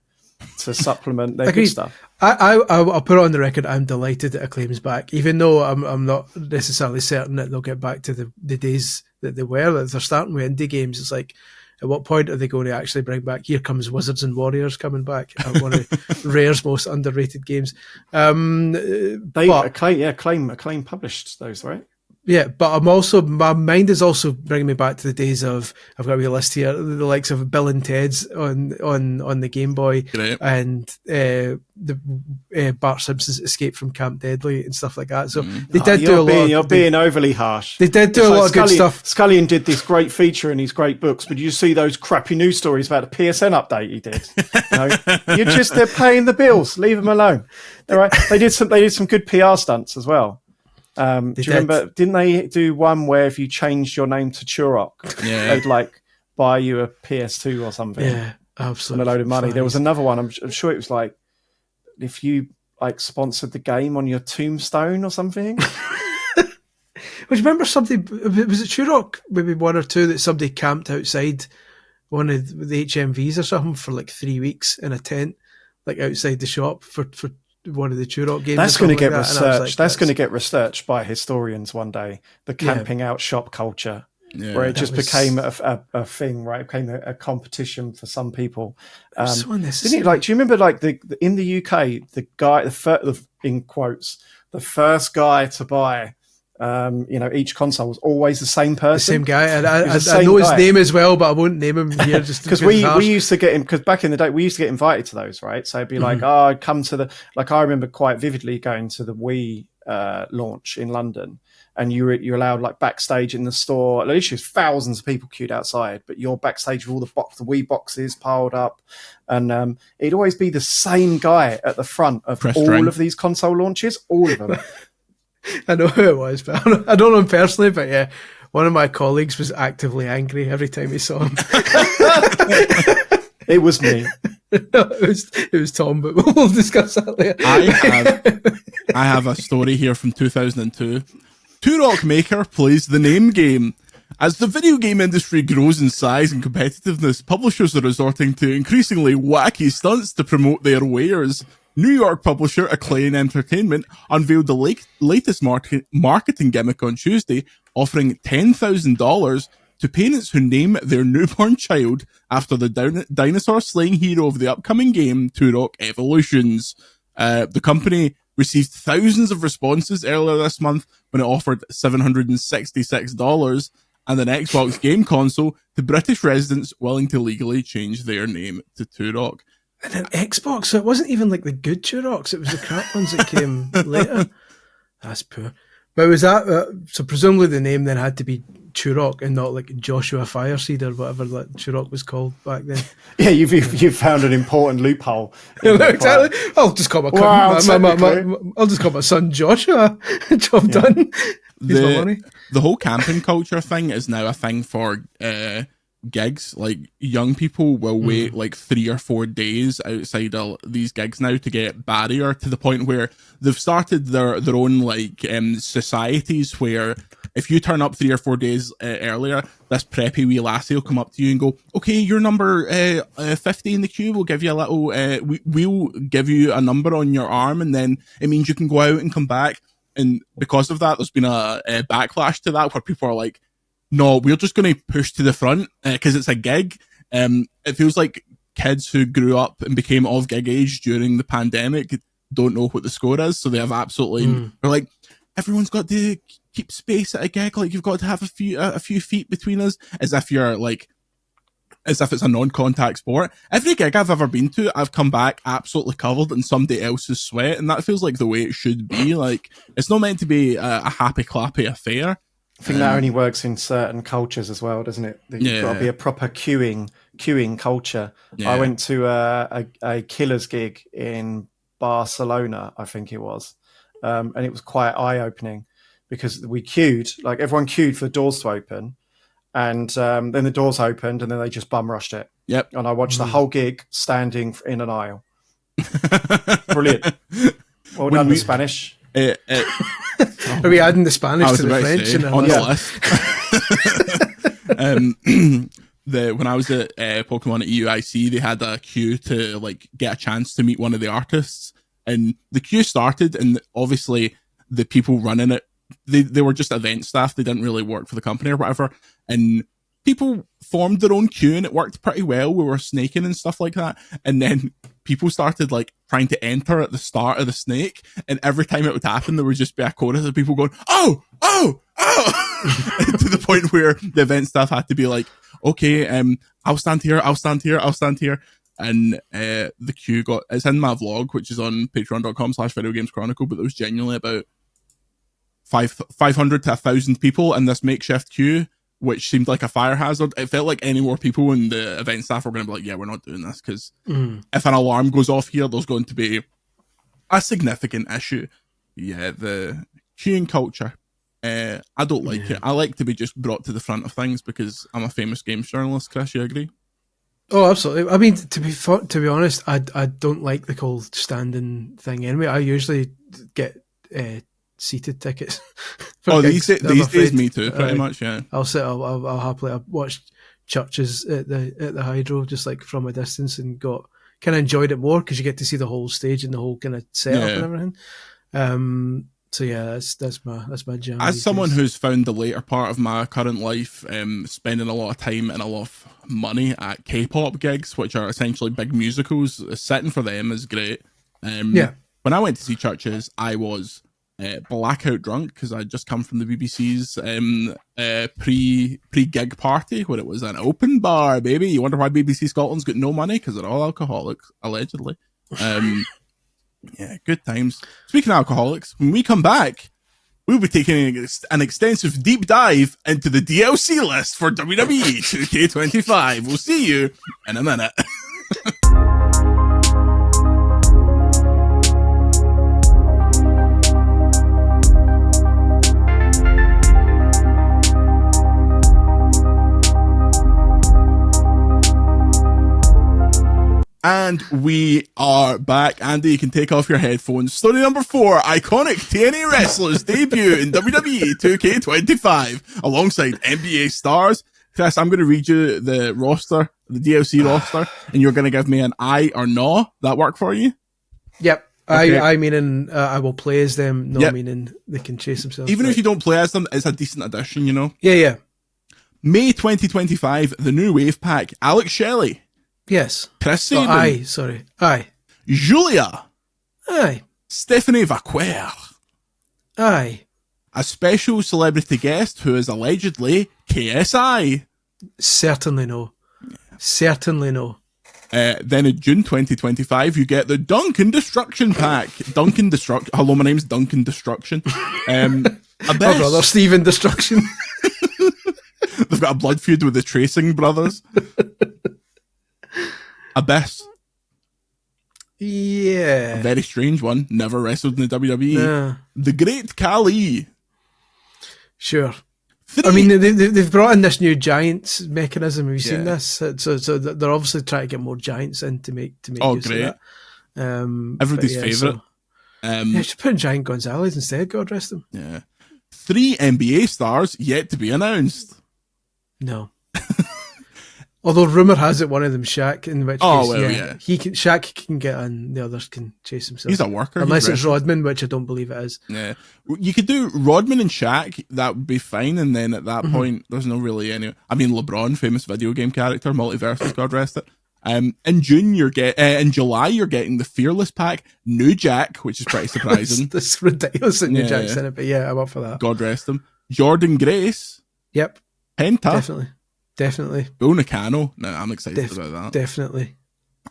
Speaker 3: to supplement their good stuff.
Speaker 2: I'll put it on the record. I'm delighted that Acclaim's back, even though I'm not necessarily certain that they'll get back to the days that they were. They're starting with indie games. It's like, at what point are they going to actually bring back? Here comes Wizards and Warriors coming back. One of Rare's most underrated games.
Speaker 3: Acclaim published those, right?
Speaker 2: Yeah, but my mind is also bringing me back to the days of, I've got a wee list here, the likes of Bill and Ted's on the Game Boy.
Speaker 1: Great.
Speaker 2: And Bart Simpson's Escape from Camp Deadly and stuff like that. So they did do a lot.
Speaker 3: You're being overly harsh.
Speaker 2: They did do a lot of good stuff.
Speaker 3: Scullion did this great feature in his great books, but you see those crappy news stories about the PSN update he did. They're paying the bills. Leave them alone. All right. They did some good PR stunts as well. Do you remember? Didn't they do one where if you changed your name to Turok, they'd like buy you a PS2 or something?
Speaker 2: Yeah, absolutely.
Speaker 3: And a load of money. There was another one. I'm sure it was like if you like sponsored the game on your tombstone or something.
Speaker 2: Well, remember something? Was it Turok? Maybe one or two that somebody camped outside one of the HMVs or something for like 3 weeks in a tent, like outside the shop for one of the Turok games.
Speaker 3: That's going to get researched. That's going to get researched by historians one day. The camping out shop culture, where it just became a thing, right? It became a competition for some people.
Speaker 2: So unnecessary.
Speaker 3: Didn't it, do you remember like in the UK, the guy, in quotes, the first guy to buy each console was always the same person.
Speaker 2: The same guy. And I know his name as well, but I won't name him here just
Speaker 3: because we used to get him, because back in the day we used to get invited to those, right? So it'd be like, I'd come to I remember quite vividly going to the Wii launch in London, and you're allowed like backstage in the store. At least there's thousands of people queued outside, but you're backstage with all the Wii boxes piled up, and it'd always be the same guy at the front of of these console launches, all of them.
Speaker 2: I know who it was, but I don't know him personally, but yeah, one of my colleagues was actively angry every time he saw him.
Speaker 3: It was me.
Speaker 2: No, it was Tom, but we'll discuss that later.
Speaker 1: I have a story here from 2002. Turok Maker plays the name game. As the video game industry grows in size and competitiveness, publishers are resorting to increasingly wacky stunts to promote their wares. New York publisher Acclaim Entertainment unveiled the latest marketing gimmick on Tuesday, offering $10,000 to parents who name their newborn child after the dinosaur-slaying hero of the upcoming game, Turok Evolutions. The company received thousands of responses earlier this month when it offered $766 and an Xbox game console to British residents willing to legally change their name to Turok.
Speaker 2: And an Xbox, so it wasn't even like the good Turoks, it was the crap ones that came later. That's poor. But was that, so presumably the name then had to be Turok and not like Joshua Fireseed or whatever that Turok was called back then.
Speaker 3: Yeah, you've found an important loophole.
Speaker 2: Exactly. I'll just call I'll just call my son Joshua. Job done. Here's my money.
Speaker 1: The whole camping culture thing is now a thing for gigs. Like, young people will wait like 3 or 4 days outside of these gigs now to get barrier, to the point where they've started their own like societies where if you turn up 3 or 4 days earlier, this preppy wee lassie will come up to you and go, okay, you're number 50 in the queue. We'll give you a little, we'll give you a number on your arm, and then it means you can go out and come back. And because of that, there's been a backlash to that, where people are like, no, we're just going to push to the front because it's a gig. It feels like kids who grew up and became of gig age during the pandemic don't know what the score is. So they have absolutely, they're like, everyone's got to keep space at a gig. Like, you've got to have a few feet between us, as if you're like, as if it's a non-contact sport. Every gig I've ever been to, I've come back absolutely covered in somebody else's sweat, and that feels like the way it should be. Like, it's not meant to be a happy clappy affair.
Speaker 3: I think that only works in certain cultures as well, doesn't it? You've got to be a proper queuing culture. Yeah. I went to a Killers gig in Barcelona, I think it was, and it was quite eye-opening because we queued, like everyone queued for the doors to open, and then the doors opened, and then they just bum rushed it.
Speaker 1: Yep.
Speaker 3: And I watched the whole gig standing in an aisle. Brilliant. Well done, the Spanish.
Speaker 2: Are we adding the Spanish to the French?
Speaker 1: On the list. When I was at Pokemon at EUIC, they had a queue to like get a chance to meet one of the artists, and the queue started, and obviously the people running it, they were just event staff. They didn't really work for the company or whatever, and people formed their own queue, and it worked pretty well. We were snaking and stuff like that, and then people started like trying to enter at the start of the snake, and every time it would happen, there would just be a chorus of people going, oh, to the point where the event staff had to be like, okay, I'll stand here, and the queue it's in my vlog, which is on patreon.com/videogameschronicle, but there was genuinely about 500 to 1,000 people in this makeshift queue, which seemed like a fire hazard. It felt like any more people in the event staff were going to be like, yeah, we're not doing this, because if an alarm goes off here, there's going to be a significant issue. Yeah, the queuing culture, I don't like it. I like to be just brought to the front of things because I'm a famous games journalist. Chris, you agree?
Speaker 2: Oh, absolutely. I mean, to be honest, I don't like the whole standing thing anyway. I usually get seated tickets.
Speaker 1: These days, me too, pretty much. Yeah,
Speaker 2: I'll happily. I've watched Churches at the Hydro just like from a distance, and kind of enjoyed it more because you get to see the whole stage and the whole kind of setup and everything. So yeah, that's my jam.
Speaker 1: As someone who's found the later part of my current life spending a lot of time and a lot of money at K-pop gigs, which are essentially big musicals, sitting for them is great. When I went to see Churches, I was blackout drunk because I'd just come from the BBC's pre-gig party where it was an open bar, baby. You wonder why BBC Scotland's got no money? Because they're all alcoholics, allegedly. Yeah, good times. Speaking of alcoholics, when we come back, we'll be taking an extensive deep dive into the DLC list for WWE 2K25. We'll see you in a minute. And we are back. Andy, you can take off your headphones. Story number 4, iconic TNA wrestlers debut in WWE 2K25 alongside NBA stars. Chris, I'm going to read you the roster, the DLC roster, and you're going to give me an aye or no. That work for you?
Speaker 2: Yep. Okay. I meaning I will play as them, no meaning they can chase themselves.
Speaker 1: Even if you don't play as them, it's a decent addition, you know?
Speaker 2: Yeah.
Speaker 1: May 2025, the new wave pack, Alex Shelley.
Speaker 2: Yes.
Speaker 1: Chris Sabin.
Speaker 2: Aye.
Speaker 1: Julia.
Speaker 2: Aye.
Speaker 1: Stephanie Vaquer.
Speaker 2: Aye.
Speaker 1: A special celebrity guest who is allegedly KSI.
Speaker 2: Certainly no. Certainly no.
Speaker 1: Then in June 2025, you get the Duncan Destruction pack. Hello, my name's Duncan Destruction.
Speaker 2: My brother, Stephen Destruction.
Speaker 1: They've got a blood feud with the Tracing brothers. Abyss.
Speaker 2: Yeah.
Speaker 1: A very strange one. Never wrestled in the WWE.
Speaker 2: Nah.
Speaker 1: The Great Khali.
Speaker 2: Sure. I mean, they've brought in this new Giants mechanism. Have you seen this? So they're obviously trying to get more Giants in to make use
Speaker 1: great.
Speaker 2: of that.
Speaker 1: Everybody's favourite.
Speaker 2: Yeah, should put in Giant Gonzalez instead, God rest him.
Speaker 1: Yeah. 3 NBA stars yet to be announced.
Speaker 2: No. Although rumour has it one of them Shaq, in which case, Shaq can get in, the others can chase himself.
Speaker 1: He's a worker.
Speaker 2: Unless it's Rodman, which I don't believe it is.
Speaker 1: Yeah. You could do Rodman and Shaq, that would be fine, and then at that point, there's no really any... I mean, LeBron, famous video game character, multiverses, God rest it. In June, in July, you're getting the Fearless pack, New Jack, which is pretty surprising.
Speaker 2: That's ridiculous that New Jack's in it, but yeah, I'm up for that.
Speaker 1: God rest him. Jordan Grace.
Speaker 2: Yep.
Speaker 1: Penta.
Speaker 2: Definitely.
Speaker 1: Bill Nakano. No, I'm excited about that.
Speaker 2: Definitely.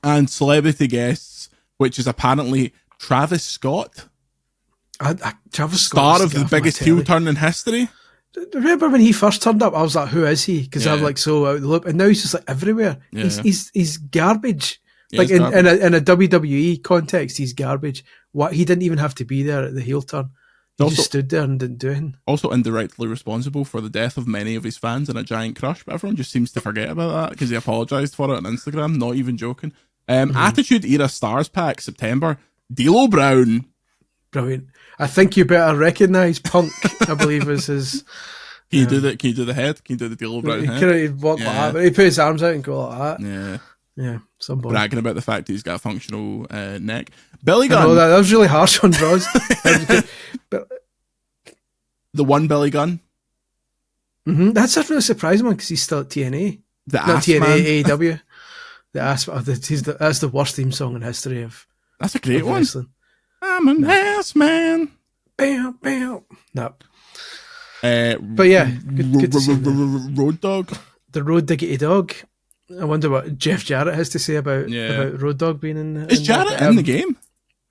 Speaker 1: And celebrity guests, which is apparently Travis Scott.
Speaker 2: Travis Scott.
Speaker 1: Star of the biggest heel turn in history.
Speaker 2: Remember when he first turned up, I was like, who is he? Because I'm like so out of the loop. And now he's just like everywhere. Yeah. He's garbage. Like in a WWE context, he's garbage. He didn't even have to be there at the heel turn. He just stood there and didn't do anything. Also
Speaker 1: indirectly responsible for the death of many of his fans in a giant crush, but everyone just seems to forget about that because he apologised for it on Instagram, not even joking. Attitude Era Stars Pack, September. D'Lo Brown.
Speaker 2: Brilliant. I think you better recognise Punk, I believe is his...
Speaker 1: Can you do the head? Can you do the D'Lo Brown head?
Speaker 2: He'd walk like that, but he put his arms out and go like that.
Speaker 1: Yeah.
Speaker 2: Yeah, some boy.
Speaker 1: Bragging about the fact that he's got a functional neck. Billy Gunn.
Speaker 2: Oh, that was really harsh on Droz.
Speaker 1: The one Billy Gunn.
Speaker 2: That's a really surprising one because he's still at TNA. TNA, AEW. That's the worst theme song in history of.
Speaker 1: That's a great one. Wrestling. I'm an ass man.
Speaker 2: Bam, bam. No. But yeah, good to see
Speaker 1: Road Dogg.
Speaker 2: The Road Diggity Dog. I wonder what Jeff Jarrett has to say about Road Dogg being in.
Speaker 1: Is Jarrett in the game?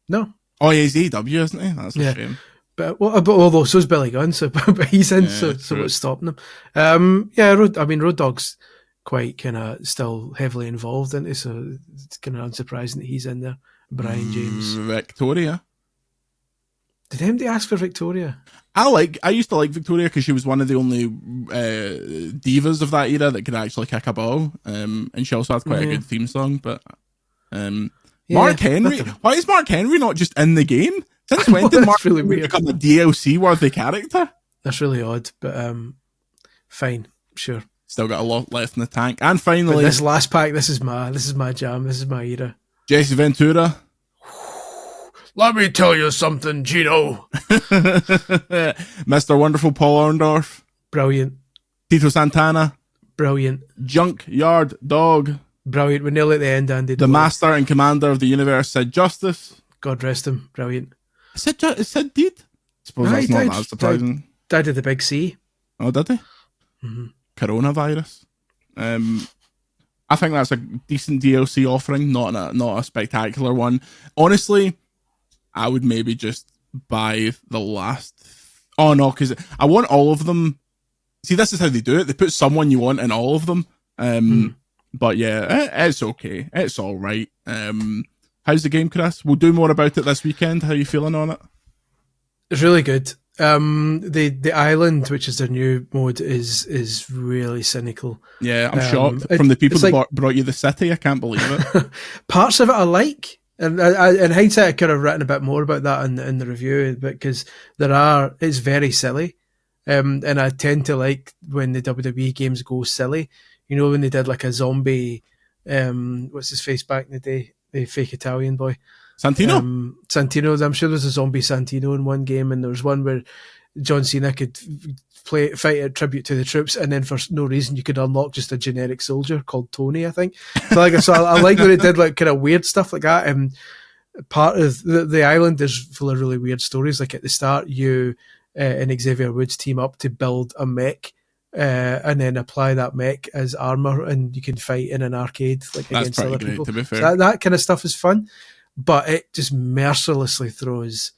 Speaker 2: No.
Speaker 1: Oh, yeah, he's AEW, isn't he? That's a shame.
Speaker 2: But although so's Billy Gunn, but he's in, so what's stopping him? Road Dogg's quite kind of still heavily involved in it, so it's kind of unsurprising that he's in there. Brian James.
Speaker 1: Victoria.
Speaker 2: Did anybody ask for Victoria?
Speaker 1: I used to like Victoria because she was one of the only divas of that era that could actually kick a ball. And she also had quite a good theme song. But Mark Henry, why is Mark Henry not just in the game? Since when did Mark Henry become a DLC worthy character?
Speaker 2: That's really odd, but fine, sure.
Speaker 1: Still got a lot left in the tank. And finally,
Speaker 2: but this last pack, this is my jam, this is my era.
Speaker 1: Jesse Ventura.
Speaker 2: Let me tell you something, Gino.
Speaker 1: Mr. Wonderful Paul Orndorff.
Speaker 2: Brilliant.
Speaker 1: Tito Santana.
Speaker 2: Brilliant.
Speaker 1: Junkyard Dog.
Speaker 2: Brilliant. We're nearly at the end, Andy.
Speaker 1: The Master and Commander of the Universe, Sid Justice.
Speaker 2: God rest him. Brilliant.
Speaker 1: Sid did? I suppose that's not that surprising.
Speaker 2: Died of the big C.
Speaker 1: Oh, did he?
Speaker 2: Mm-hmm.
Speaker 1: Coronavirus. I think that's a decent DLC offering, not a spectacular one. Honestly, I would maybe just buy the last... Oh, no, because I want all of them. See, this is how they do it. They put someone you want in all of them. But yeah, it's okay. It's all right. How's the game, Chris? We'll do more about it this weekend. How are you feeling on it?
Speaker 2: It's really good. The island, which is their new mode, is really cynical.
Speaker 1: Yeah, I'm shocked. From the people that brought you the city, I can't believe it.
Speaker 2: Parts of it I like. And in hindsight, I could have written a bit more about that in the review, because it's very silly. And I tend to like when the WWE games go silly. You know, when they did like a zombie, what's his face back in the day? The fake Italian boy.
Speaker 1: Santino?
Speaker 2: Santino. I'm sure there's a zombie Santino in one game, and there was one where John Cena could fight a tribute to the troops, and then for no reason you could unlock just a generic soldier called Tony, I think. So I like when it did like kind of weird stuff like that. And part of the island is full of really weird stories. Like at the start, you and Xavier Woods team up to build a mech, and then apply that mech as armor, and you can fight in an arcade like against other people. To be fair. So that kind of stuff is fun, but it just mercilessly throws.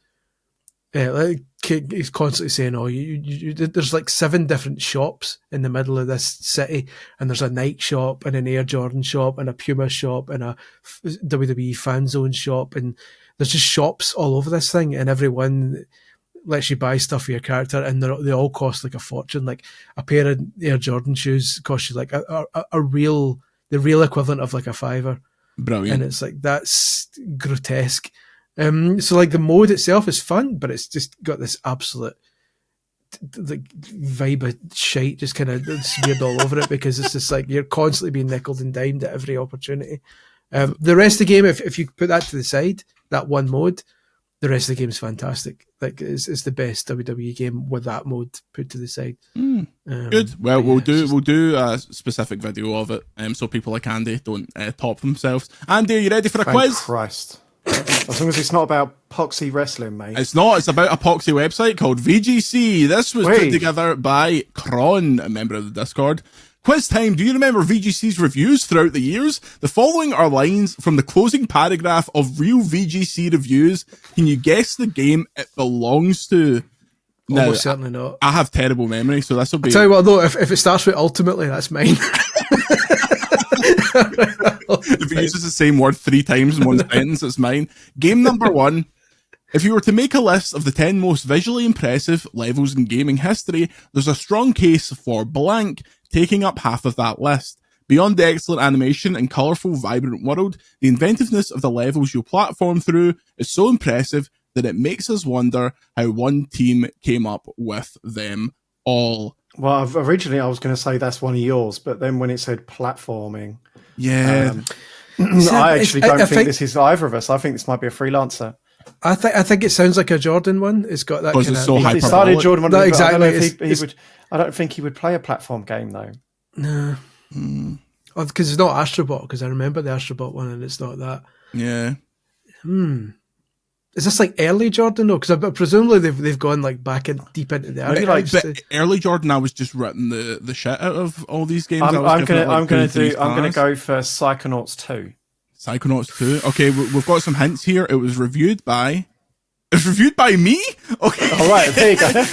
Speaker 2: He's constantly saying, "Oh, there's like 7 different shops in the middle of this city, and there's a Nike shop, and an Air Jordan shop, and a Puma shop, and a WWE Fan Zone shop, and there's just shops all over this thing, and everyone lets you buy stuff for your character, and they all cost like a fortune. Like a pair of Air Jordan shoes cost you like the real equivalent of like a $5.
Speaker 1: Brilliant.
Speaker 2: And it's like, that's grotesque. So like the mode itself is fun, but it's just got this absolute like vibe of shite just kind of smeared all over it, because it's just like you're constantly being nickled and dimed at every opportunity. The rest of the game, if you put that to the side, that one mode, the rest of the game is fantastic. Like it's the best WWE game with that mode put to the side.
Speaker 1: Good. Well, we'll do a specific video of it, so people like Andy don't top themselves. Andy, are you ready for a quiz?
Speaker 3: Christ. As long as it's not about Poxy Wrestling, mate.
Speaker 1: It's not. It's about a Poxy website called VGC. This was put together by Kron, a member of the Discord. Quiz time. Do you remember VGC's reviews throughout the years? The following are lines from the closing paragraph of real VGC reviews. Can you guess the game it belongs to?
Speaker 2: Almost certainly not.
Speaker 1: I have terrible memory, so this will be...
Speaker 2: I'll tell you what, though, if it starts with ultimately, that's mine.
Speaker 1: If it uses the same word 3 times in one sentence, it's mine. Game number 1. If you were to make a list of the 10 most visually impressive levels in gaming history, there's a strong case for blank taking up half of that list. Beyond the excellent animation and colourful, vibrant world, the inventiveness of the levels you platform through is so impressive that it makes us wonder how one team came up with them all.
Speaker 3: Well, originally I was going to say that's one of yours, but then when it said platforming...
Speaker 1: Yeah.
Speaker 3: I actually don't think this is either of us. I think this might be a freelancer.
Speaker 2: I think it sounds like a Jordan one. It's got that kind of...
Speaker 1: so
Speaker 3: he started Jordan one.
Speaker 2: No, exactly.
Speaker 3: I don't think he would play a platform game, though.
Speaker 2: No. Because it's not Astrobot, because I remember the Astrobot one, and it's not that.
Speaker 1: Yeah.
Speaker 2: Is this like early Jordan though? Because presumably they've gone like back in deep into the archives.
Speaker 1: Early Jordan, I was just writing the shit out of all these games.
Speaker 3: I'm going to go for Psychonauts 2.
Speaker 1: Psychonauts 2. Okay, we've got some hints here. It was reviewed by me. Okay,
Speaker 3: all right. There you go. Did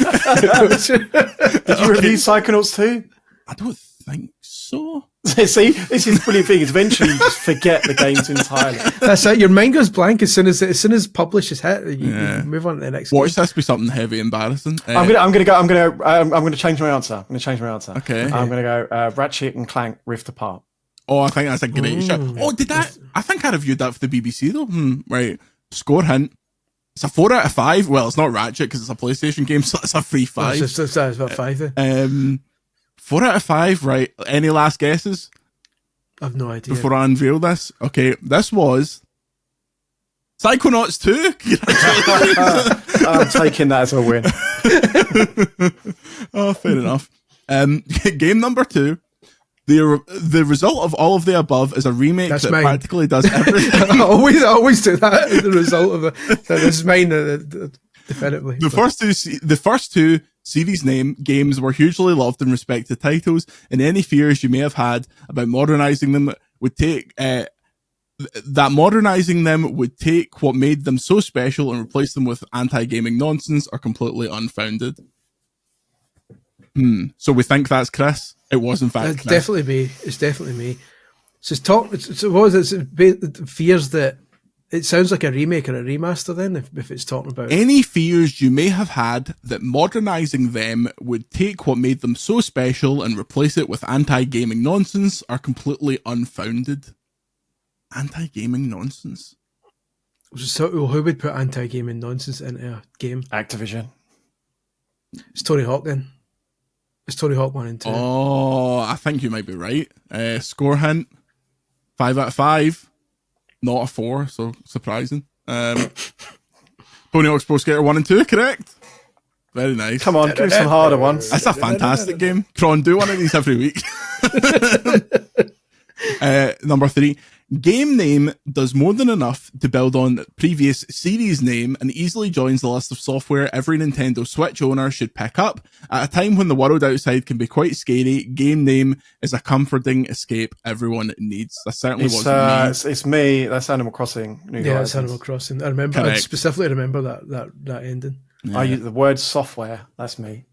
Speaker 3: you review Psychonauts 2?
Speaker 1: I don't think so.
Speaker 3: See, this is the brilliant thing. Eventually, you just forget the games entirely.
Speaker 2: That's it. Your mind goes blank as soon as publish is hit. You move on to the next.
Speaker 1: Watch this be something heavy, embarrassing.
Speaker 3: I'm gonna change my answer.
Speaker 1: Okay.
Speaker 3: I'm gonna go Ratchet and Clank Rift Apart.
Speaker 1: Oh, I think that's a great shot. Oh, did that? I think I reviewed that for the BBC though. Right. Score hint. It's a 4 out of 5. Well, it's not Ratchet because it's a PlayStation game, so it's a free 5.
Speaker 2: It's about 5 then.
Speaker 1: 4 out of 5, right? Any last guesses?
Speaker 2: I've no idea.
Speaker 1: Before I unveil this. Okay, this was Psychonauts 2.
Speaker 3: I'm taking that as a win.
Speaker 1: Oh, fair enough. Game number 2. The result of all of the above is a remake that practically does everything.
Speaker 2: I always do that. The result of it. So this is mine, definitively.
Speaker 1: The first two series name games were hugely loved and respected titles, and any fears you may have had about modernizing them would take what made them so special and replace them with anti-gaming nonsense are completely unfounded. So we think that's Chris. It was in fact
Speaker 2: Chris. Definitely me. It's definitely me. So what was it? Fears that it sounds like a remake or a remaster then, if it's talking about...
Speaker 1: Any fears you may have had that modernizing them would take what made them so special and replace it with anti-gaming nonsense are completely unfounded. Anti-gaming nonsense.
Speaker 2: So who would put anti-gaming nonsense into a game?
Speaker 3: Activision.
Speaker 2: It's Tony Hawk then. It's Tony Hawk 1 and 2.
Speaker 1: Oh, I think you might be right. Score hint. 5 out of 5. Not a 4, so surprising. Tony Hawk's Pro Skater 1 and 2, correct? Very nice.
Speaker 3: Come on, give me some harder ones.
Speaker 1: That's a fantastic game. Tron, do one of these every week. Number 3. Game name does more than enough to build on previous series name and easily joins the list of software every Nintendo Switch owner should pick up. At a time when the world outside can be quite scary, game name is a comforting escape everyone needs. That certainly wasn't me.
Speaker 3: It's me. That's Animal Crossing.
Speaker 2: It's Animal Crossing. I remember. I specifically remember that ending.
Speaker 3: Yeah. I use the word software. That's me.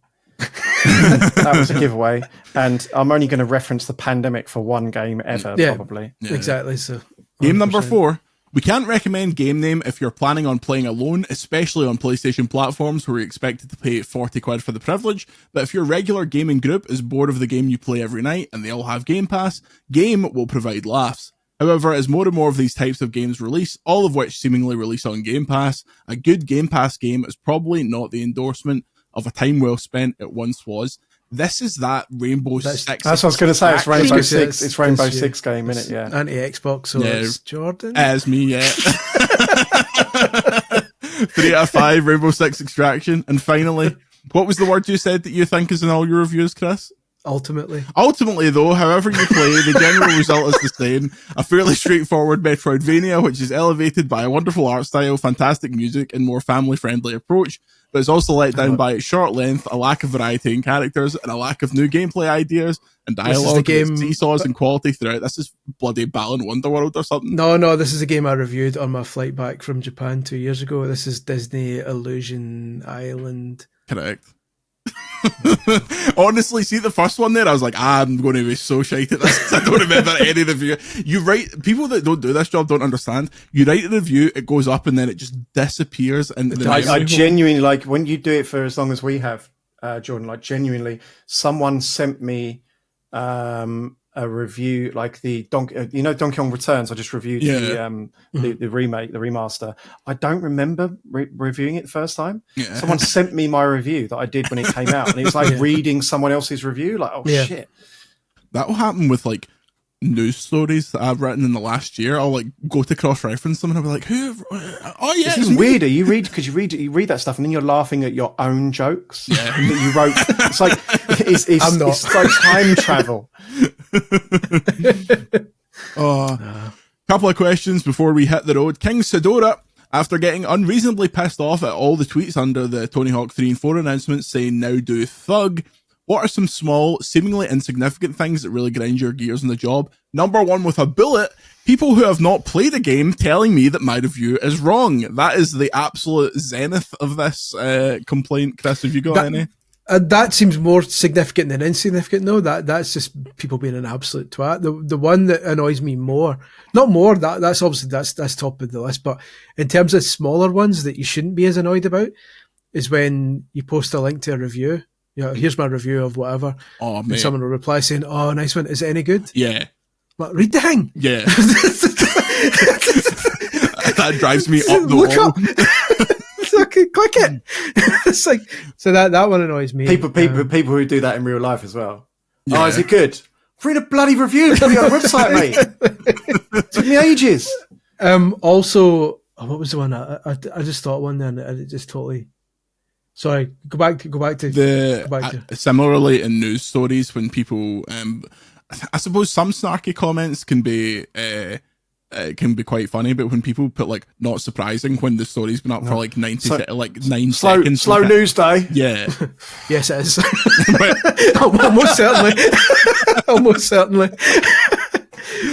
Speaker 3: That was a giveaway, and I'm only going to reference the pandemic for one game ever, probably.
Speaker 2: Yeah. Exactly. So 100%.
Speaker 1: Game number 4. We can't recommend Game Name if you're planning on playing alone, especially on PlayStation platforms where you're expected to pay 40 quid for the privilege, but if your regular gaming group is bored of the game you play every night and they all have Game Pass, Game will provide laughs. However, as more and more of these types of games release, all of which seemingly release on Game Pass, a good Game Pass game is probably not the endorsement of a time well spent it once was. This is that Rainbow Six.
Speaker 3: That's what I was going to say. It's Rainbow Six. It's Rainbow Six game, isn't it? Yeah.
Speaker 2: Anti-Xbox, so it's Jordan.
Speaker 1: As me, yeah. 3 out of 5, Rainbow Six Extraction. And finally, what was the word you said that you think is in all your reviews, Chris?
Speaker 2: Ultimately,
Speaker 1: though, however you play, the general result is the same. A fairly straightforward Metroidvania, which is elevated by a wonderful art style, fantastic music, and more family-friendly approach, but it's also let down by its short length, a lack of variety in characters, and a lack of new gameplay ideas and dialogue. Game seesaws in quality throughout. This is bloody Balan Wonderworld or something.
Speaker 2: No, this is a game I reviewed on my flight back from Japan 2 years ago. This is Disney Illusion Island.
Speaker 1: Correct. Honestly, see the first one there, I was like, I'm going to be so shite at this. I don't remember any review. You write, people that don't do this job don't understand. You write a review, it goes up, and then it just disappears. And
Speaker 3: I genuinely, like, when you do it for as long as we have, Jordan, like, genuinely, someone sent me a review, like the Donkey Kong Returns. I just reviewed the remake, the remaster. I don't remember reviewing it the first time. Yeah. Someone sent me my review that I did when it came out, and it was like reading someone else's review. Like, shit.
Speaker 1: That will happen with like news stories that I've written in the last year. I'll like go to cross-reference them and I'll be like, "Who? Oh yeah."
Speaker 3: This is weirder. You read that stuff and then you're laughing at your own jokes that you wrote. It's like it's like time travel.
Speaker 1: Couple of questions before we hit the road. King Sedora, after getting unreasonably pissed off at all the tweets under the Tony Hawk 3 and 4 announcements saying "now do thug," what are some small, seemingly insignificant things that really grind your gears in the job? Number one with a bullet, people who have not played a game telling me that my review is wrong. That is the absolute zenith of this complaint. Chris, have you got any?
Speaker 2: That seems more significant than insignificant. No, that's just people being an absolute twat. The one that annoys me that's obviously that's top of the list. But in terms of smaller ones that you shouldn't be as annoyed about is when you post a link to a review. Here's my review of whatever. Oh, man. And someone will reply saying, "Oh, nice one. Is it any good?"
Speaker 1: Yeah.
Speaker 2: But read the thing.
Speaker 1: Yeah. That drives me up the wall.
Speaker 2: Okay, click it. It's like, so that one annoys me.
Speaker 3: People who do that in real life as well. Yeah. Oh, is it good? Read a bloody review. It's on your website, mate. It took me ages.
Speaker 2: Also, what was the one? I just thought one then. It just totally. Sorry, go back to
Speaker 1: similarly in news stories when people, I suppose some snarky comments can be quite funny, but when people put like "not surprising" when the story's been up for like 9 seconds,
Speaker 3: slow news day.
Speaker 1: Yeah,
Speaker 2: yes, it is. Almost certainly.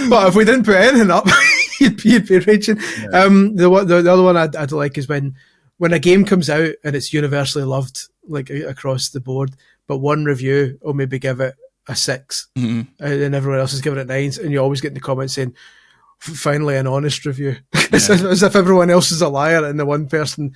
Speaker 2: But if we didn't put anything up, you'd be raging. Yeah. The other one I'd like is when a game comes out and it's universally loved, like across the board, but one review will maybe give it a 6, and everyone else is giving it 9s, and you always get in the comments saying, "Finally, an honest review." As if everyone else is a liar, and the one person,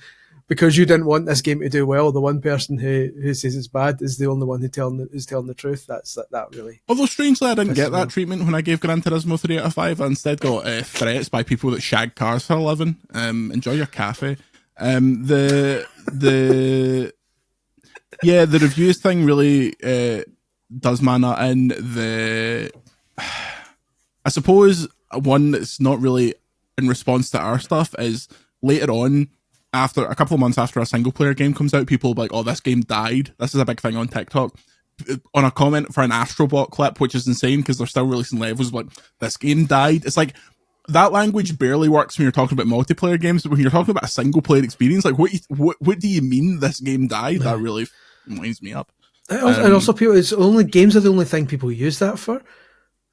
Speaker 2: because you didn't want this game to do well, the one person who says it's bad is the only one who's telling the truth. That really.
Speaker 1: Although strangely, I didn't get that treatment when I gave Gran Turismo 3 out of 5. I instead got threats by people that shag cars for a living. Enjoy your cafe. The reviews thing really does my nut in. I suppose one that's not really in response to our stuff is later on, after a couple of months after a single player game comes out, people will be like, "Oh, this game died." This is a big thing on TikTok. On a comment for an Astrobot clip, which is insane because they're still releasing levels like, "This game died." It's like, that language barely works when you're talking about multiplayer games, but when you're talking about a single player experience, like what do you mean this game died? That really winds me up.
Speaker 2: And also, it's only games are the only thing people use that for.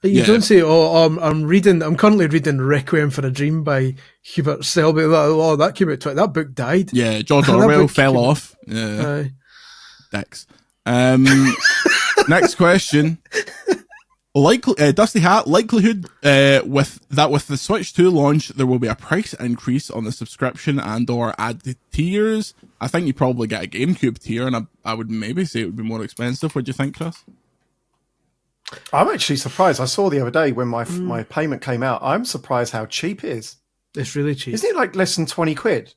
Speaker 2: You don't say, I'm currently reading Requiem for a Dream by Hubert Selby. Oh, that came out, that book died.
Speaker 1: Yeah, George Orwell fell off. Yeah. Dicks. Next question. Dusty Hat, likelihood with the Switch 2 launch, there will be a price increase on the subscription and or added tiers. I think you probably get a GameCube tier, and I would maybe say it would be more expensive. What do you think, Chris?
Speaker 3: I'm actually surprised. I saw the other day when my payment came out. I'm surprised how cheap it is.
Speaker 2: It's really cheap.
Speaker 3: Isn't it like less than 20 quid?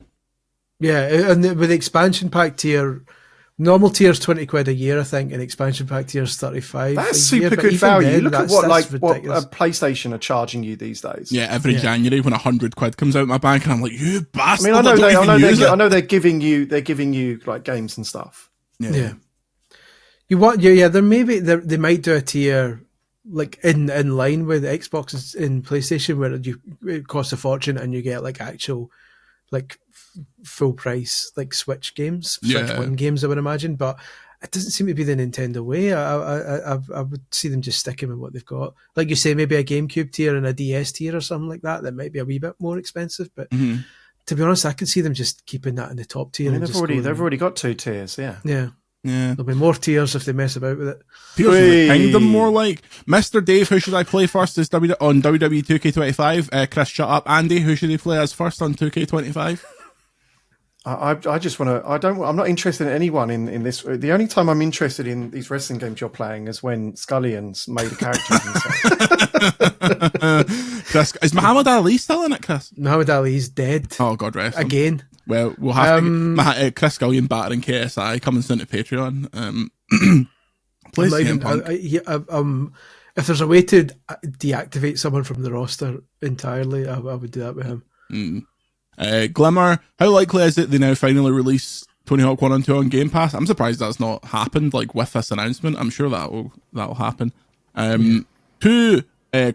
Speaker 2: Yeah, and with the expansion pack tier, normal tier is 20 quid a year, I think, and expansion pack tier is 35.
Speaker 3: That's super good value. Look at what PlayStation are charging you these days.
Speaker 1: Yeah, every January when 100 quid comes out of my bank, and I'm like, you bastard!
Speaker 3: I mean, I know they're giving you like games and stuff.
Speaker 2: Yeah. You want? Yeah. There maybe they might do a tier like in line with Xbox and PlayStation, where it costs a fortune and you get like actual like full price like Switch games, Switch One games, I would imagine. But it doesn't seem to be the Nintendo way. I would see them just sticking with what they've got. Like you say, maybe a GameCube tier and a DS tier or something like that. That might be a wee bit more expensive, but to be honest, I could see them just keeping that in the top tier.
Speaker 3: I mean, they've already got 2 tiers. Yeah.
Speaker 2: There'll be more tiers if they mess about with it.
Speaker 1: Tears of the Kingdom, more like. Mr. Dave, who should I play first on WWE 2K25? Chris, shut up. Andy, who should he play as first on 2K25?
Speaker 3: I just want to. I'm not interested in anyone in this. The only time I'm interested in these wrestling games you're playing is when Scullion's made a character of himself.
Speaker 1: Chris, is Muhammad Ali still in it, Chris?
Speaker 2: Muhammad Ali's dead.
Speaker 1: Oh, God rest him.
Speaker 2: Again.
Speaker 1: Well, we'll have to get Chris Scullion battering KSI coming soon to Patreon. If there's a way to deactivate someone from the roster entirely, I would do that with him. Glimmer, how likely is it they now finally release Tony Hawk 1 and 2 on Game Pass? I'm surprised that's not happened like with this announcement. I'm sure that'll happen. 2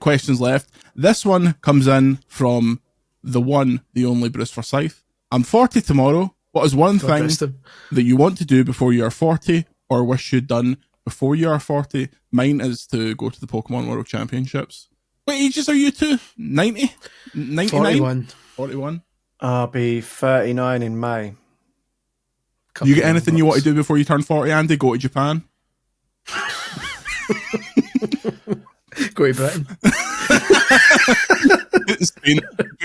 Speaker 1: questions left. This one comes in from the only Bruce Forsyth. I'm 40 tomorrow. What is one thing that you want to do before you are 40 or wish you'd done before you are 40? Mine is to go to the Pokemon World Championships. What ages are you two? 90? 99? 41.
Speaker 3: I'll be 39 in May.
Speaker 1: You get anything you want to do before you turn 40, Andy? Go to Japan?
Speaker 2: Go to Britain.
Speaker 1: Spain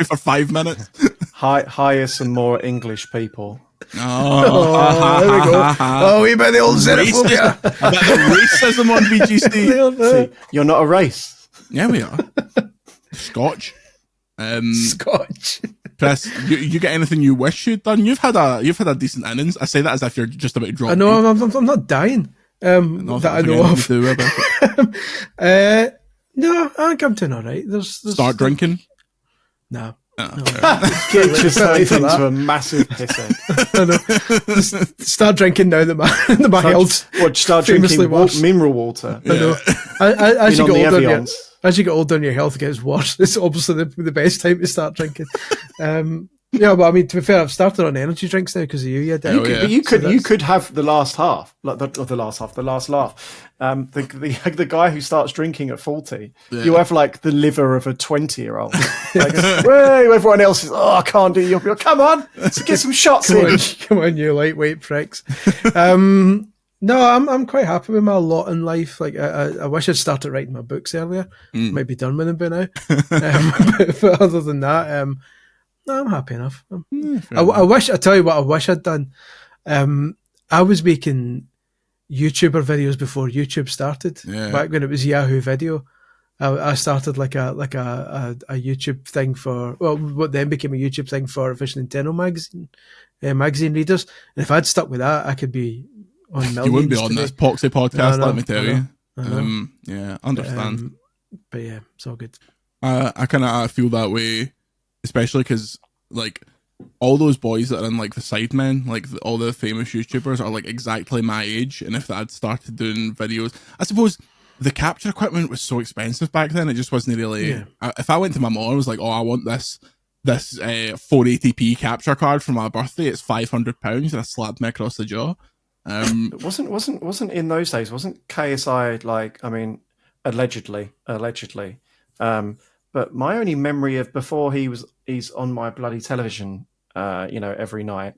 Speaker 1: for 5 minutes.
Speaker 3: Hire some more English people.
Speaker 2: Oh, there we go. Oh, we bet the old xenophobia.
Speaker 1: Racism on VGC.
Speaker 3: See, you're not a race.
Speaker 1: Yeah, we are. Scotch.
Speaker 2: Scotch.
Speaker 1: Chris, you get anything you wish you'd done? You've had a decent innings. I say that as if you're just about to drop.
Speaker 2: I know. I'm not dying. That I know of. No, I think I'm doing all right. There's
Speaker 1: start drinking.
Speaker 2: No.
Speaker 3: Get yourself into a massive pisshead.
Speaker 2: Start drinking now that my health.
Speaker 3: Start drinking mineral water.
Speaker 2: I know. As you get older and your health gets worse, it's obviously the best time to start drinking. Yeah, but I mean, to be fair, I've started on energy drinks now because of you.
Speaker 3: But you could have the last half, like the last laugh. The guy who starts drinking at 40, you have like the liver of a 20-year-old. Like, whoa, everyone else is, I can't do your. Come on, let's get some shots in.
Speaker 2: Come on, you lightweight pricks. No, I'm quite happy with my lot in life. Like, I wish I'd started writing my books earlier. Might be done with them by now. But other than that, no, I'm happy enough. I tell you what I wish I'd done. I was making YouTuber videos before YouTube started. Back when it was Yahoo Video. I started like a YouTube thing for, well, what then became a YouTube thing for Official Nintendo magazine readers. And if I'd stuck with that, I could be on millions.
Speaker 1: You wouldn't be on this Poxy podcast, let me tell you.
Speaker 2: Yeah,
Speaker 1: understand.
Speaker 2: But yeah, it's all good.
Speaker 1: I kind of feel that way. Especially because, like, all those boys that are in, like, the Sidemen, like, all the famous YouTubers are, like, exactly my age. And if I'd started doing videos... I suppose the capture equipment was so expensive back then, it just wasn't really... Yeah. If I went to my mom and was like, I want this 480p capture card for my birthday, it's £500, and I slapped me across the jaw.
Speaker 3: It wasn't in those days, wasn't KSI, like, I mean, allegedly... But my only memory of before he's on my bloody television, every night,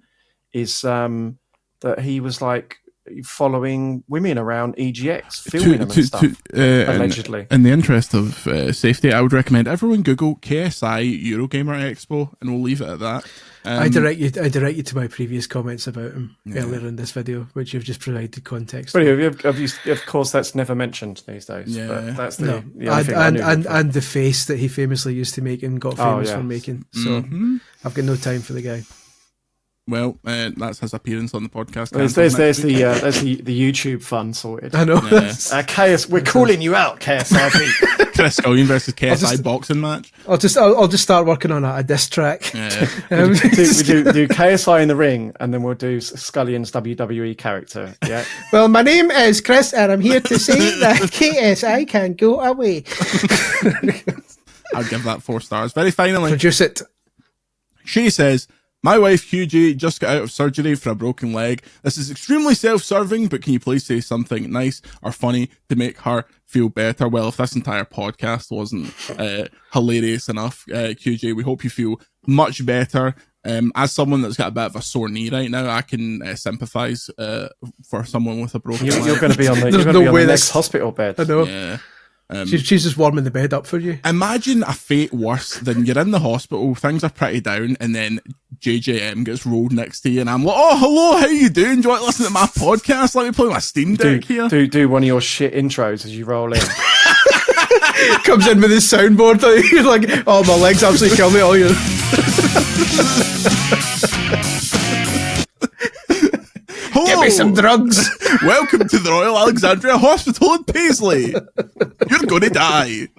Speaker 3: is that he was like following women around EGX, filming them and stuff, allegedly.
Speaker 1: In the interest of safety, I would recommend everyone Google KSI Eurogamer Expo, and we'll leave it at that.
Speaker 2: I direct you to my previous comments about him earlier in this video, which you've just provided context.
Speaker 3: But of course, that's never mentioned these days.
Speaker 1: Yeah,
Speaker 3: but that's
Speaker 2: and the face that he famously used to make and got famous for making. So I've got no time for the guy.
Speaker 1: Well, that's his appearance on the podcast.
Speaker 3: There's the YouTube fun sorted.
Speaker 2: I know.
Speaker 3: Yeah. We're calling you out, KSRP.
Speaker 1: Chris Scullion versus KSI boxing match.
Speaker 2: I'll just start working on a diss track.
Speaker 3: Yeah. we do KSI in the ring, and then we'll do Scullion's WWE character. Yeah.
Speaker 2: Well, my name is Chris, and I'm here to say that KSI can go away.
Speaker 1: I'll give that 4 stars. Very finally,
Speaker 2: produce it.
Speaker 1: She says, my wife, QG, just got out of surgery for a broken leg. This is extremely self-serving, but can you please say something nice or funny to make her feel better? Well, if this entire podcast wasn't hilarious enough, QG, we hope you feel much better. As someone that's got a bit of a sore knee right now, I can sympathise for someone with a broken leg.
Speaker 3: You're going to be on the next hospital bed.
Speaker 2: I know.
Speaker 1: Yeah.
Speaker 2: She's just warming the bed up for you.
Speaker 1: Imagine a fate worse than you're in the hospital, things are pretty down, and then JJM gets rolled next to you, and I'm like, oh, hello, how you doing? Do you want to listen to my podcast? Let me play my Steam Deck here.
Speaker 3: Do one of your shit intros as you roll in.
Speaker 2: Comes in with his soundboard, you're like, oh, my legs absolutely kill me all year.
Speaker 1: Hello.
Speaker 2: Give me some drugs.
Speaker 1: Welcome to the Royal Alexandria Hospital in Paisley. You're going to die.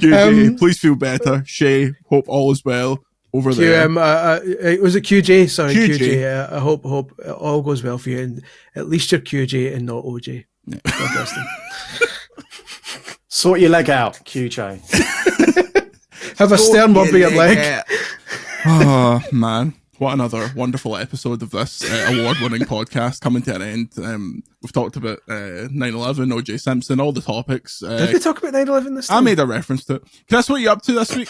Speaker 1: QJ, please feel better. Shay, hope all is well over there.
Speaker 2: Was it QJ? Sorry,
Speaker 1: QJ.
Speaker 2: I hope all goes well for you, and at least you're QJ and not OJ. Yeah. God bless them.
Speaker 3: Sort your leg out, QJ.
Speaker 2: Have a stern word with your leg.
Speaker 1: Oh, man. What another wonderful episode of this award-winning podcast coming to an end. We've talked about 9/11, O.J. Simpson, all the topics.
Speaker 2: Did we talk about 9/11 this time?
Speaker 1: I made a reference to it. Chris, what are you up to this week?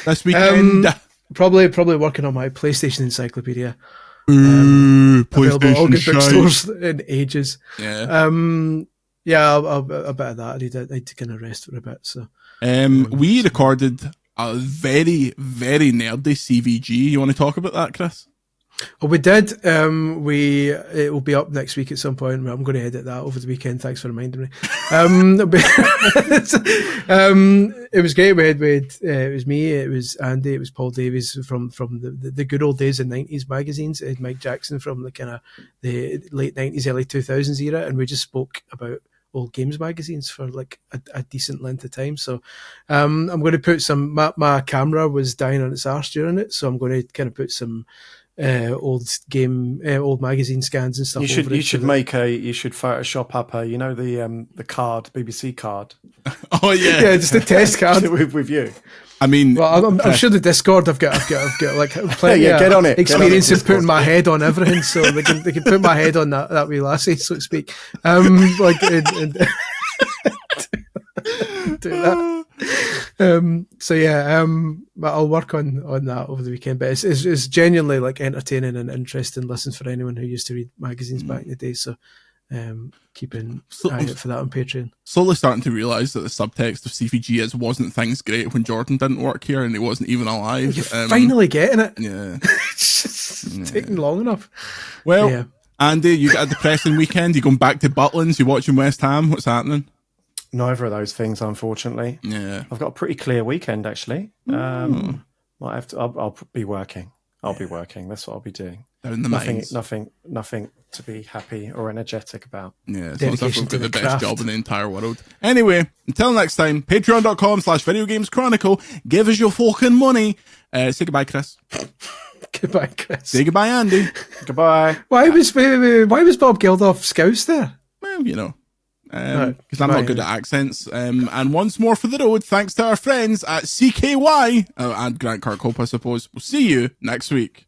Speaker 1: This weekend?
Speaker 2: Probably working on my PlayStation Encyclopedia.
Speaker 1: PlayStation
Speaker 2: all good bookstores in ages.
Speaker 1: Yeah.
Speaker 2: A bit of that. I need to kind of rest for a bit. So,
Speaker 1: we recorded a very, very nerdy CVG. You want to talk about that, Chris?
Speaker 2: Oh, we did. It will be up next week at some point. I'm going to edit that over the weekend. Thanks for reminding me. It was great. It was me, it was Andy, it was Paul Davies from the good old days of 90s magazines. It had Mike Jackson from the kind of the late 90s, early 2000s era, and we just spoke about old games magazines for like a decent length of time. So I'm going to put some, my camera was dying on its arse during it, so I'm going to kind of put some old magazine scans and stuff. You should
Speaker 3: Photoshop up the card, BBC card.
Speaker 1: Oh yeah,
Speaker 2: yeah, just a test card
Speaker 3: with you.
Speaker 1: I mean,
Speaker 2: well, I'm sure the Discord I've got like plenty
Speaker 3: get on it.
Speaker 2: Experience of putting my head on everything, so they can put my head on that wee lassie, so to speak. Do that. I'll work on that over the weekend. But it's genuinely like entertaining and interesting listens for anyone who used to read magazines back in the day. So keep an eye out for that on Patreon.
Speaker 1: Slowly starting to realise that the subtext of CVG is wasn't things great when Jordan didn't work here and he wasn't even alive.
Speaker 2: You're finally getting it.
Speaker 1: Yeah.
Speaker 2: It's taking long enough.
Speaker 1: Well, yeah. Andy, you got a depressing weekend. You going back to Butlins? You watching West Ham? What's happening?
Speaker 3: Neither of those things, unfortunately.
Speaker 1: Yeah.
Speaker 3: I've got a pretty clear weekend, actually. Might have to. I'll be working. I'll be working. That's what I'll be doing.
Speaker 1: They're in the
Speaker 3: nothing to be happy or energetic about.
Speaker 1: Yeah, so I've got the best job in the entire world. Anyway, until next time, patreon.com/videogameschronicle. Give us your fucking money. Say goodbye, Chris.
Speaker 2: Goodbye, Chris.
Speaker 1: Say goodbye, Andy.
Speaker 3: Goodbye.
Speaker 2: Why was Bob Geldof Scouse there?
Speaker 1: Well, because I'm not good at accents. And once more for the road, thanks to our friends at CKY and Grant Kirkhope, I suppose. We'll see you next week.